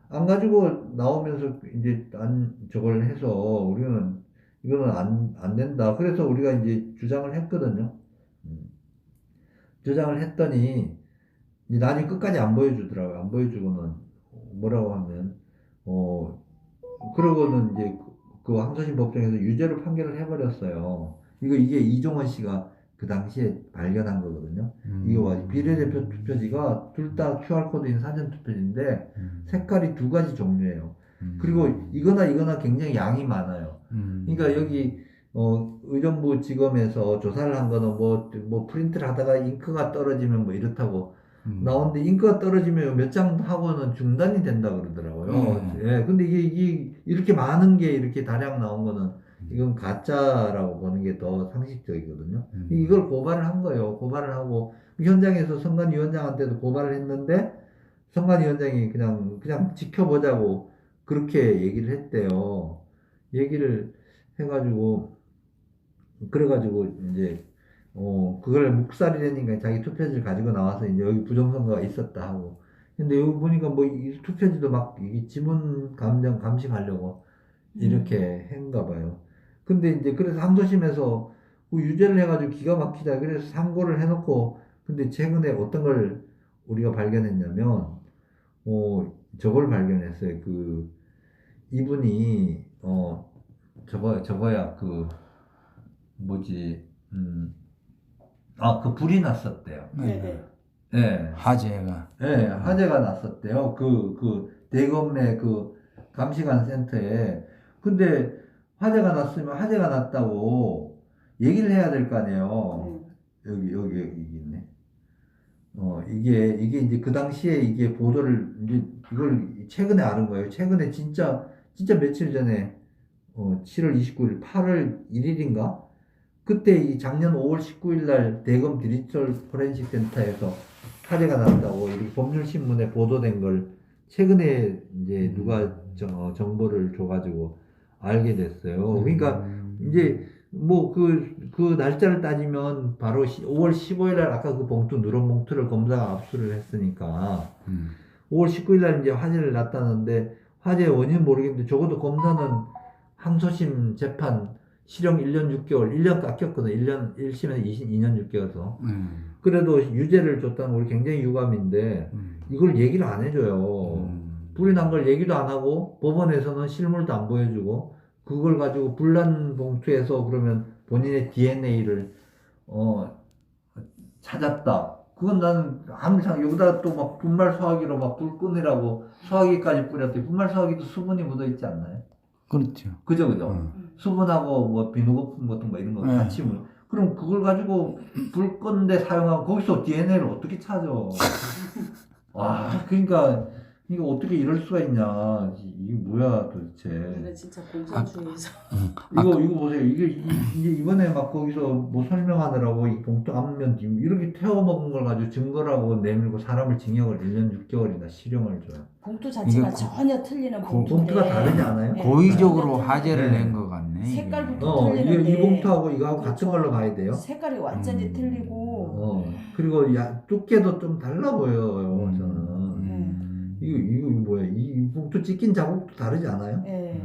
안 가지고 나오면서 이제 저걸 해서 우리는 이거는 안 된다. 그래서 우리가 이제 주장을 했거든요. 주장을 했더니 이제 나중에 끝까지 안 보여주더라고요. 안 보여주고는 뭐라고 하면 그러고는 이제 그 항소심 법정에서 유죄로 판결을 해버렸어요. 이게 이종원 씨가 그 당시에 발견한 거거든요. 이거 비례대표 투표지가 둘 다 QR코드인 사전투표지인데 색깔이 두 가지 종류예요. 그리고 이거나 굉장히 양이 많아요. 그러니까 여기 의정부 지검에서 조사를 한 거는 뭐 프린트를 하다가 잉크가 떨어지면 뭐 이렇다고 나오는데 잉크가 떨어지면 몇 장 하고는 중단이 된다 그러더라고요. 예, 근데 이게 이렇게 많은 게 이렇게 다량 나온 거는 이건 가짜라고 보는 게 더 상식적이거든요. 이걸 고발을 한 거예요. 고발을 하고 현장에서 선관위원장한테도 고발을 했는데 선관위원장이 그냥 지켜보자고 그렇게 얘기를 했대요. 얘기를 해가지고 그래가지고 이제 그걸 묵살이라니까 자기 투표지를 가지고 나와서 이제 여기 부정선거가 있었다 하고. 근데 여기 보니까 뭐 이 투표지도 막 이 지문 감식하려고 이렇게 했는가 봐요. 근데 이제 그래서 항소심에서 그 유죄를 해가지고 기가 막히다. 그래서 상고를 해놓고 근데 최근에 어떤 걸 우리가 발견했냐면 저걸 발견했어요. 그 이분이 저거야 그 뭐지 그 불이 났었대요. 네네. 예. 화재가. 예, 화재가 났었대요. 그 대검의 그 감시관 센터에. 근데 화재가 났으면 화재가 났다고 얘기를 해야 될 거 아니에요. 여기 있네. 이게 이제 그 당시에 이게 보도를 이제 이걸 최근에 알은 거예요. 최근에 진짜 며칠 전에 7월 29일, 8월 1일인가? 그때 이 작년 5월 19일 날 대검 디지털 포렌식 센터에서 화재가 났다고 이렇게 법률신문에 보도된 걸 최근에 이제 누가 정보를 줘가지고 알게 됐어요. 그러니까 이제 뭐 그 날짜를 따지면 바로 5월 15일 날 아까 그 봉투 누런 봉투를 검사가 압수를 했으니까 5월 19일 날 이제 화재를 났다는데 화재의 원인은 모르겠는데 적어도 검사는 항소심 재판 실형 1년 6개월 1년 깎였거든. 1심에서 2년 6개월서. 그래도 유죄를 줬다는 거 우리 굉장히 유감인데 이걸 얘기를 안 해줘요. 불이 난 걸 얘기도 안 하고 법원에서는 실물도 안 보여주고 그걸 가지고 불난 봉투에서 그러면 본인의 DNA를 찾았다. 그건 나는 항상 여기다 또 막 분말 소화기로 막 불 끄느라고 소화기까지 뿌렸더니 분말 소화기도 수분이 묻어 있지 않나요? 그렇죠. 그죠. 수분하고 뭐 비누거품 같은 거 이런 거 같이 그럼 그걸 가지고 불 껐는데 사용하면 거기서 DNA를 어떻게 찾아? 와, 그러니까 이거 어떻게 이럴 수가 있냐? 이게 뭐야 도대체? 이거 진짜 공산주의에서. 이거 보세요. 이게 이번에 막 거기서 뭐 설명하느라고 이 봉투 앞면 뒤 이렇게 태워 먹은 걸 가지고 증거라고 내밀고 사람을 징역을 1년 6개월이나 실형을 줘요. 봉투 자체가 전혀 틀리는 봉투인데. 봉투가 다르지 않아요? 네. 고의적으로 네. 화재를 낸 것 같네. 색깔부터 틀리는데. 이 봉투하고 이거하고 그렇죠. 같은 걸로 가야 돼요. 색깔이 완전히 틀리고. 그리고 두께도 좀 달라 보여요. 저는. 이거 뭐야? 이 봉투 찍힌 자국도 다르지 않아요? 네.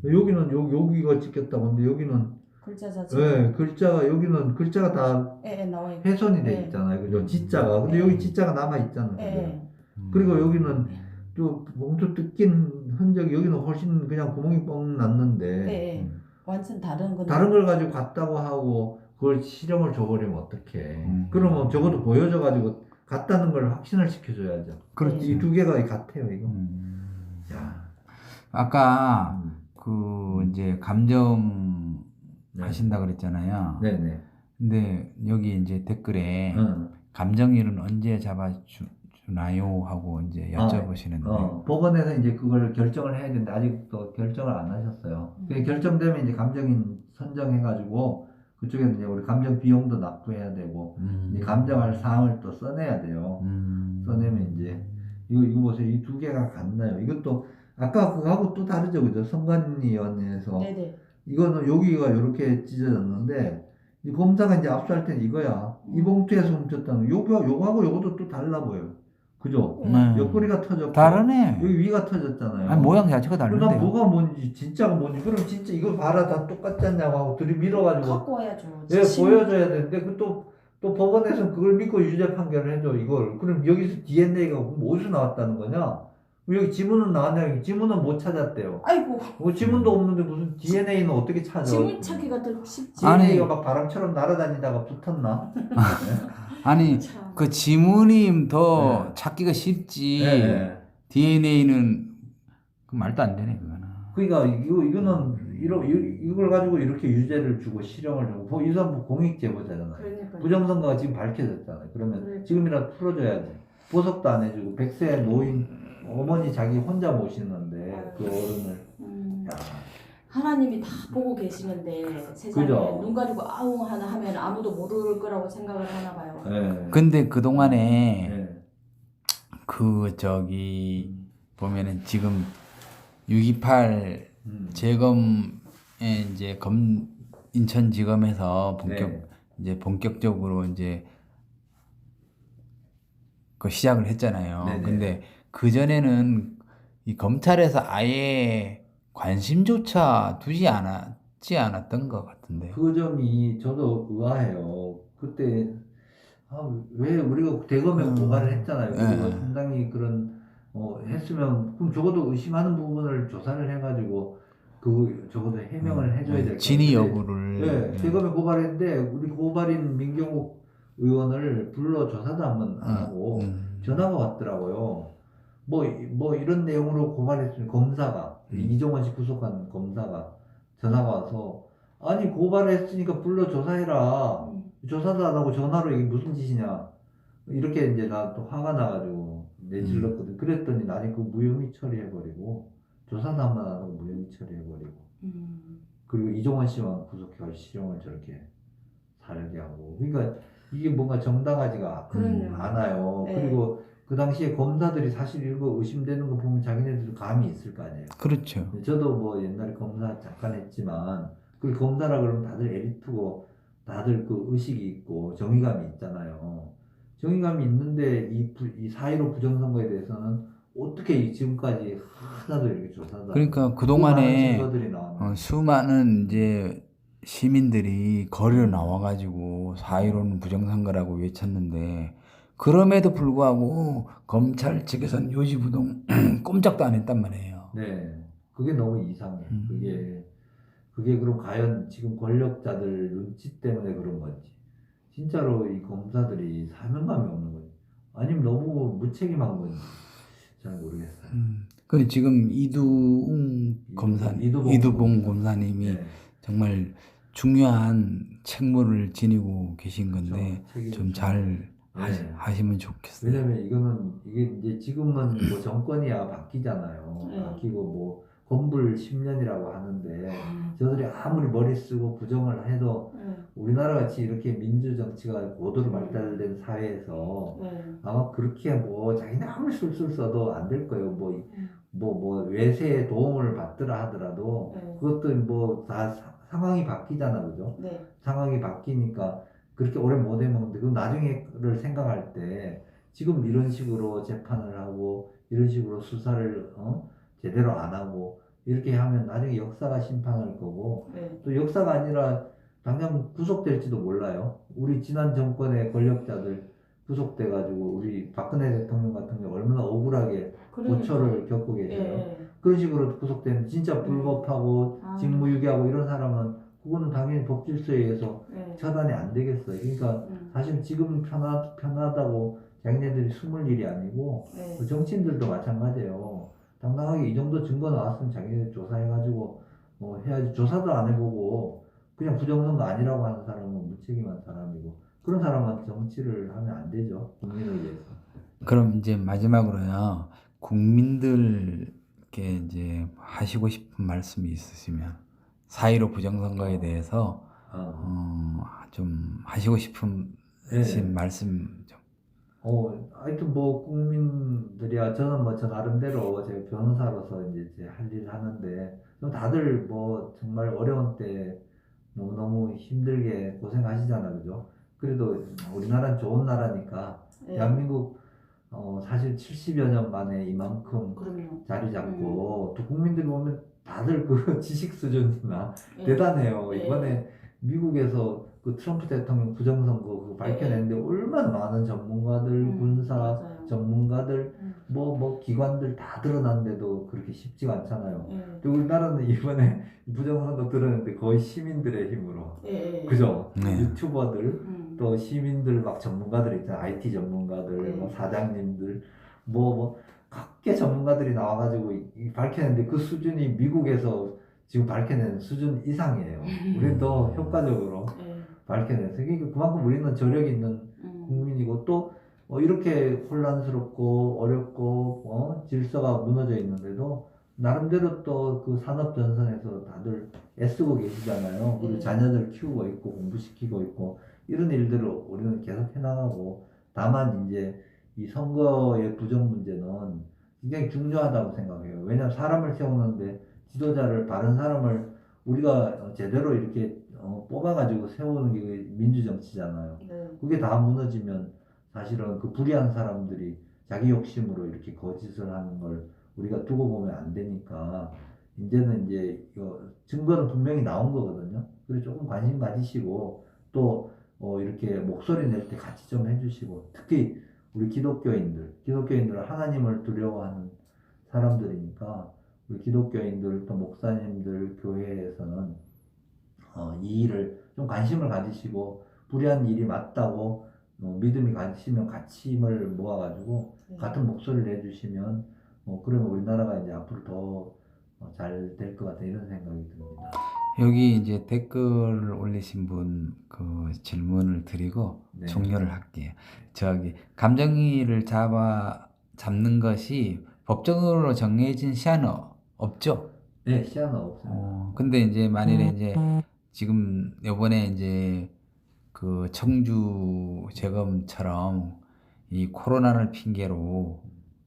여기는 여기가 찍혔다고 근데 여기는 글자 자체. 네, 여기는 글자가 다 나와 있고. 훼손이 돼 있잖아요. 그죠? 지자가. 근데 여기 지자가 남아 있잖아요. 그리고 여기는 또 봉투 뜯긴 흔적이 여기는 훨씬 그냥 구멍이 뻥 났는데 완전 다른 건 다른 걸 가지고 갔다고 하고 그걸 실형을 줘버리면 어떡해. 그러면 적어도 보여줘가지고 같다는 걸 확신을 시켜줘야죠. 그렇지. 이 두 개가 같아요, 이거. 야. 아까 그 이제 감정 하신다 그랬잖아요. 네네. 근데 여기 이제 댓글에 감정일은 언제 잡아주나요? 하고 이제 여쭤보시는데. 법원에서 이제 그걸 결정을 해야 되는데 아직도 결정을 안 하셨어요. 그게 결정되면 이제 감정인 선정해가지고 그쪽에는 이제 우리 감정 비용도 납부해야 되고 이제 감정할 사항을 또 써내야 돼요. 써내면 이제 이거 보세요. 이 두 개가 같나요? 이것도 아까 그거하고 또 다르죠, 그죠? 선관위원회에서 이거는 여기가 이렇게 찢어졌는데 이 검사가 이제 압수할 때는 이거야. 이 봉투에서 훔쳤다는 요거하고 요것도 또 달라 보여. 그죠? 옆구리가 터졌고 다르네. 여기 위가 터졌잖아요. 아니, 모양 자체가 그러니까 다른데. 뭐가 뭔지 진짜가 뭔지 그럼 진짜 이거 봐라 다 똑같지 않냐고 하고 들이밀어가지고 갖고 와야죠. 보여줘야 되는데 또 법원에서는 그걸 믿고 유죄 판결을 해줘 이걸. 그럼 여기서 DNA가 어디서 나왔다는 거냐? 여기 지문은 나왔냐? 지문은 못 찾았대요. 아이고. 뭐 지문도 없는데 무슨 DNA는 어떻게 찾아? 지문 찾기가 더 쉽지. DNA가 막 바람처럼 날아다니다가 붙었나? 아니 참. 그 지문이 더 찾기가 쉽지. DNA는 그 말도 안 되네 그거는. 그러니까 이거는 이걸 가지고 이렇게 유죄를 주고 실형을 주고 이 사람 공익 제보자잖아요. 그러니까요. 부정선거가 지금 밝혀졌잖아요. 그러면 그러니까. 지금이라도 풀어줘야지. 보석도 안 해주고 100세 노인 어머니 자기 혼자 모시는데 그 어른을. 야. 하나님이 다 보고 계시는데 세상에 그죠. 눈 가리고 아웅 하나 하면 아무도 모를 거라고 생각을 하나 봐요. 네. 근데 그 동안에 네. 그 저기 보면은 지금 628 재검에 이제 인천지검에서 이제 본격적으로 이제 그 시작을 했잖아요. 네네. 근데 그 전에는 이 검찰에서 아예 관심조차 두지 쉽지 않았던 것 같은데. 그 점이 저도 의아해요. 그때 왜 우리가 대검에 고발을 했잖아요. 그리고 상당히 그런 했으면 그럼 적어도 의심하는 부분을 조사를 해가지고 그 적어도 해명을 해줘야 될 것 같아요. 진위 여부를. 네, 대검에 고발했는데 우리 고발인 민경욱 의원을 불러 조사도 한번 안 하고 전화가 왔더라고요. 뭐 이런 내용으로 고발했으면 검사가 이종원 씨 구속한 검사가 전화가 와서 아니 고발했으니까 불러 조사해라. 조사도 안 하고 전화로 이게 무슨 짓이냐. 이렇게 이제 나 또 화가 나가지고 내질렀거든. 그랬더니 나중에 그 무혐의 처리해버리고 조사도 한 번 안 하고 무혐의 처리해버리고 그리고 이종원 씨만 구속해서 실형을 저렇게 살게 하고 그러니까 이게 뭔가 정당하지가 않아요. 네. 그리고 그 당시에 검사들이 사실 이거 의심되는 거 보면 자기네들도 감이 있을 거 아니에요. 그렇죠. 저도 뭐 옛날에 검사 잠깐 했지만 그 검사라 그러면 다들 에리트고 다들 그 의식이 있고 정의감이 있잖아요. 정의감이 있는데 이 4.15 부정선거에 대해서는 어떻게 지금까지 하나도 이렇게 조사도 그러니까 그동안에 증거들이 나왔는데. 수많은 이제 시민들이 거리로 나와가지고 4.15는 부정선거라고 외쳤는데 그럼에도 불구하고 검찰 측에서는 요지부동 꼼짝도 안 했단 말이에요. 네, 그게 너무 이상해. 그게 그럼 과연 지금 권력자들 눈치 때문에 그런 건지, 진짜로 이 검사들이 사명감이 없는 건지, 아니면 너무 무책임한 건지 잘 모르겠어요. 그 지금 이두봉 검사님이 네. 정말 중요한 책무를 지니고 계신 건데 그렇죠. 좀 잘 하시면 좋겠어요. 왜냐면 이게 이제 지금은 뭐 정권이야 바뀌잖아요. 바뀌고 뭐 건불 10년이라고 하는데 저들이 아무리 머리 쓰고 부정을 해도 우리나라 같이 이렇게 민주 정치가 고도로 발달된 사회에서 아마 그렇게 뭐 자기네 아무리 술술 써도 안 될 거예요. 뭐 외세의 도움을 받더라 하더라도 그것도 뭐 다 상황이 바뀌잖아, 그죠? 네. 상황이 바뀌니까 그렇게 오래 못 해먹는데 그 나중에를 생각할 때 지금 이런 식으로 재판을 하고 이런 식으로 수사를 제대로 안 하고 이렇게 하면 나중에 역사가 심판할 거고 또 역사가 아니라 당장 구속될지도 몰라요. 우리 지난 정권의 권력자들 구속돼가지고 우리 박근혜 대통령 같은 경우 얼마나 억울하게 고초를 겪고 계셔요. 그런 식으로 구속되면 진짜 불법하고 직무유기하고 이런 사람은 그거는 당연히 법질서에 의해서 처단이 안 되겠어요. 그러니까 사실 지금 편하다고 자기네들이 숨을 일이 아니고 그 정치인들도 마찬가지예요. 당당하게 이 정도 증거 나왔으면 자기네 조사해가지고 뭐 해야지. 조사도 안 해보고 그냥 부정선거 아니라고 하는 사람은 무책임한 사람이고 그런 사람한테 정치를 하면 안 되죠. 국민을 위해서. 그럼 이제 마지막으로요. 국민들께 이제 하시고 싶은 말씀이 있으시면 4.15 부정선거에 대해서 좀 하시고 싶은 말씀 좀. 하여튼 뭐 국민들이야 저는 뭐 저 나름대로 제가 변호사로서 이제 할 일을 하는데 좀 다들 뭐 정말 어려운 때 너무 힘들게 고생하시잖아, 그죠? 그래도 우리나라는 좋은 나라니까 대한민국 사실 70여 년 만에 이만큼 자리 잡고 또 국민들 보면 다들 그 지식 수준이나 대단해요. 이번에 미국에서 그 트럼프 대통령 부정선거 그거 밝혀냈는데 얼마나 많은 전문가들, 군사 전문가들, 뭐 기관들 다 드러났는데도 그렇게 쉽지가 않잖아요. 또 우리나라는 이번에 부정선거 드러냈는데 거의 시민들의 힘으로, 그죠? 유튜버들, 또 시민들 막 전문가들 있잖아요. IT 전문가들, 뭐 사장님들, 각계 전문가들이 나와가지고 밝혀냈는데 그 수준이 미국에서 지금 밝혀낸 수준 이상이에요. 우리는 더 효과적으로 밝혀내서 그러니까 그만큼 우리는 저력 있는 국민이고 또 이렇게 혼란스럽고 어렵고 질서가 무너져 있는데도 나름대로 또 그 산업 전선에서 다들 애쓰고 계시잖아요. 그리고 자녀들 키우고 있고 공부시키고 있고 이런 일들을 우리는 계속 해나가고 다만 이제 이 선거의 부정 문제는 굉장히 중요하다고 생각해요. 왜냐하면 사람을 세우는데 지도자를 바른 사람을 우리가 제대로 이렇게 뽑아가지고 세우는 게 민주정치잖아요. 그게 다 무너지면 사실은 그 불의한 사람들이 자기 욕심으로 이렇게 거짓을 하는 걸 우리가 두고 보면 안 되니까 이제는 이제 증거는 분명히 나온 거거든요. 그래서 조금 관심 가지시고 또 이렇게 목소리 낼 때 같이 좀 해주시고, 특히 우리 기독교인들은 하나님을 두려워하는 사람들이니까 우리 기독교인들 또 목사님들 교회에서는 이 일을 좀 관심을 가지시고 불의한 일이 맞다고 믿음이 가지시면 같이 힘을 모아가지고 같은 목소리를 해주시면 그러면 우리나라가 이제 앞으로 더 잘 될 것 같다 이런 생각이 듭니다. 여기 이제 댓글 올리신 분 그 질문을 드리고 네. 종료를 할게요. 저기 감정이입을 잡는 것이 법적으로 정해진 시한은 없죠? 네, 시야는 없습니다. 근데 이제 만일에 이제 지금 요번에 이제 그 청주 재검처럼 이 코로나를 핑계로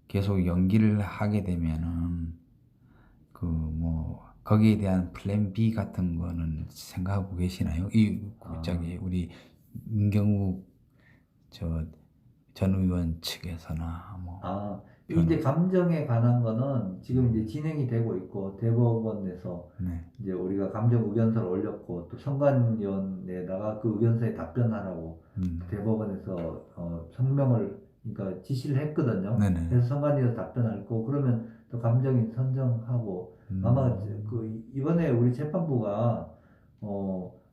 계속 연기를 하게 되면은 그 뭐 거기에 대한 플랜 B 같은 거는 생각하고 계시나요? 저기 우리 문경욱 전 의원 측에서나 뭐. 이제 감정에 관한 거는 지금 이제 진행이 되고 있고 대법원에서 네. 이제 우리가 감정 의견서를 올렸고 또 선관위원회에다가 그 의견서에 답변하라고 대법원에서 성명을 그러니까 지시를 했거든요. 네네. 그래서 선관위에서 답변할 거 그러면 또 감정인 선정하고 아마 그 이번에 우리 재판부가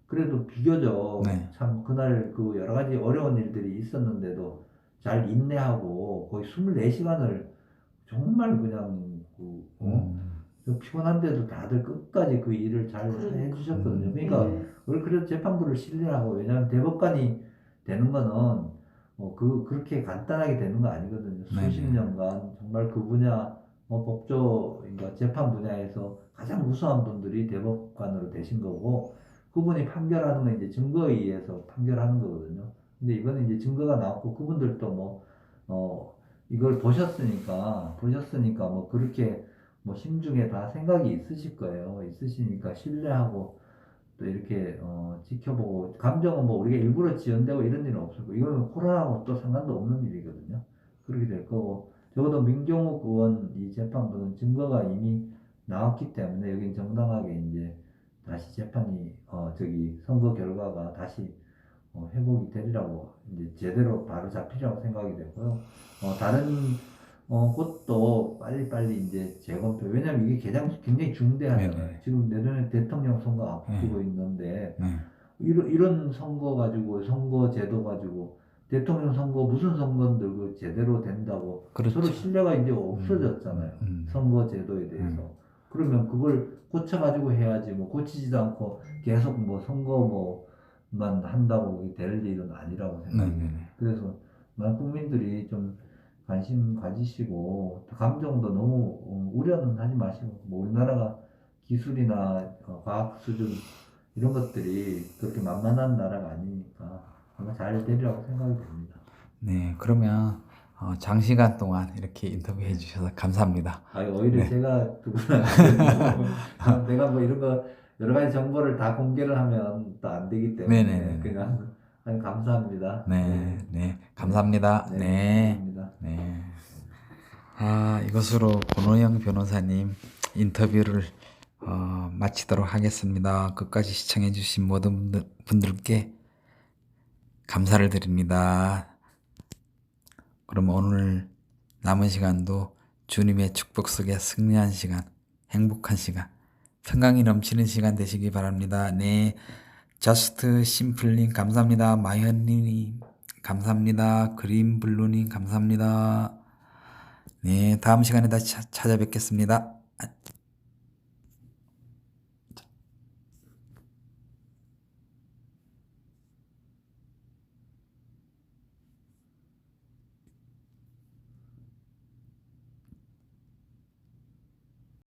그래도 비교적 네. 참 그날 그 여러 가지 어려운 일들이 있었는데도 잘 인내하고 거의 24시간을 정말 그냥 피곤한데도 다들 끝까지 그 일을 잘 해주셨거든요. 그러니까 우리 그래도 재판부를 신뢰하고, 왜냐하면 대법관이 되는 거는 그렇게 간단하게 되는 거 아니거든요. 수십 년간 정말 그 분야 법조 그러니까 재판 분야에서 가장 우수한 분들이 대법관으로 되신 거고, 그분이 판결하는 건 이제 증거에 의해서 판결하는 거거든요. 근데 이번에 이제 증거가 나왔고 그분들도 이걸 보셨으니까 뭐 그렇게 뭐 심중에 다 생각이 있으실 거예요. 있으시니까 신뢰하고 또 이렇게 지켜보고, 감정은 뭐 우리가 일부러 지연되고 이런 일은 없을 거고, 이거는 코로나하고 또 상관도 없는 일이거든요. 그렇게 될 거고, 적어도 민경욱 의원 이 재판부는 증거가 이미 나왔기 때문에 여긴 정당하게 이제 다시 재판이 선거 결과가 다시 회복이 되리라고 이제 제대로 바로 잡히라고 생각이 되고요. 다른 곳도 빨리빨리 이제 재검토. 왜냐면 이게 굉장히 중대하잖아요. 네네. 지금 내년에 대통령 선거 앞두고 있는데 이런 선거 가지고 선거 제도 가지고 대통령 선거 무슨 선거인들 그 제대로 된다고 그렇죠. 서로 신뢰가 이제 없어졌잖아요. 선거 제도에 대해서. 그러면 그걸 고쳐가지고 해야지 뭐 고치지도 않고 계속 뭐 선거만 한다고 될 일은 아니라고 생각해요. 그래서 많은 국민들이 좀 관심 가지시고 감정도 너무 우려는 하지 마시고, 뭐 우리나라가 기술이나 과학 수준 이런 것들이 그렇게 만만한 나라가 아니니까 아마 잘 되리라고 생각이 됩니다. 네, 그러면 장시간 동안 이렇게 인터뷰해 주셔서 감사합니다. 오히려 네. 제가 내가 뭐 이런 거 여러 가지 정보를 다 공개를 하면 또 안 되기 때문에 네네네. 그냥 감사합니다. 네, 감사합니다. 네. 감사합니다. 네. 이것으로 권호영 변호사님 인터뷰를 마치도록 하겠습니다. 끝까지 시청해 주신 모든 분들께 감사를 드립니다. 그럼 오늘 남은 시간도 주님의 축복 속에 승리한 시간, 행복한 시간, 평강이 넘치는 시간 되시기 바랍니다. 네, 저스트 심플님 감사합니다. 마현님 감사합니다. 그린블루님 감사합니다. 네, 다음 시간에 다시 찾아뵙겠습니다.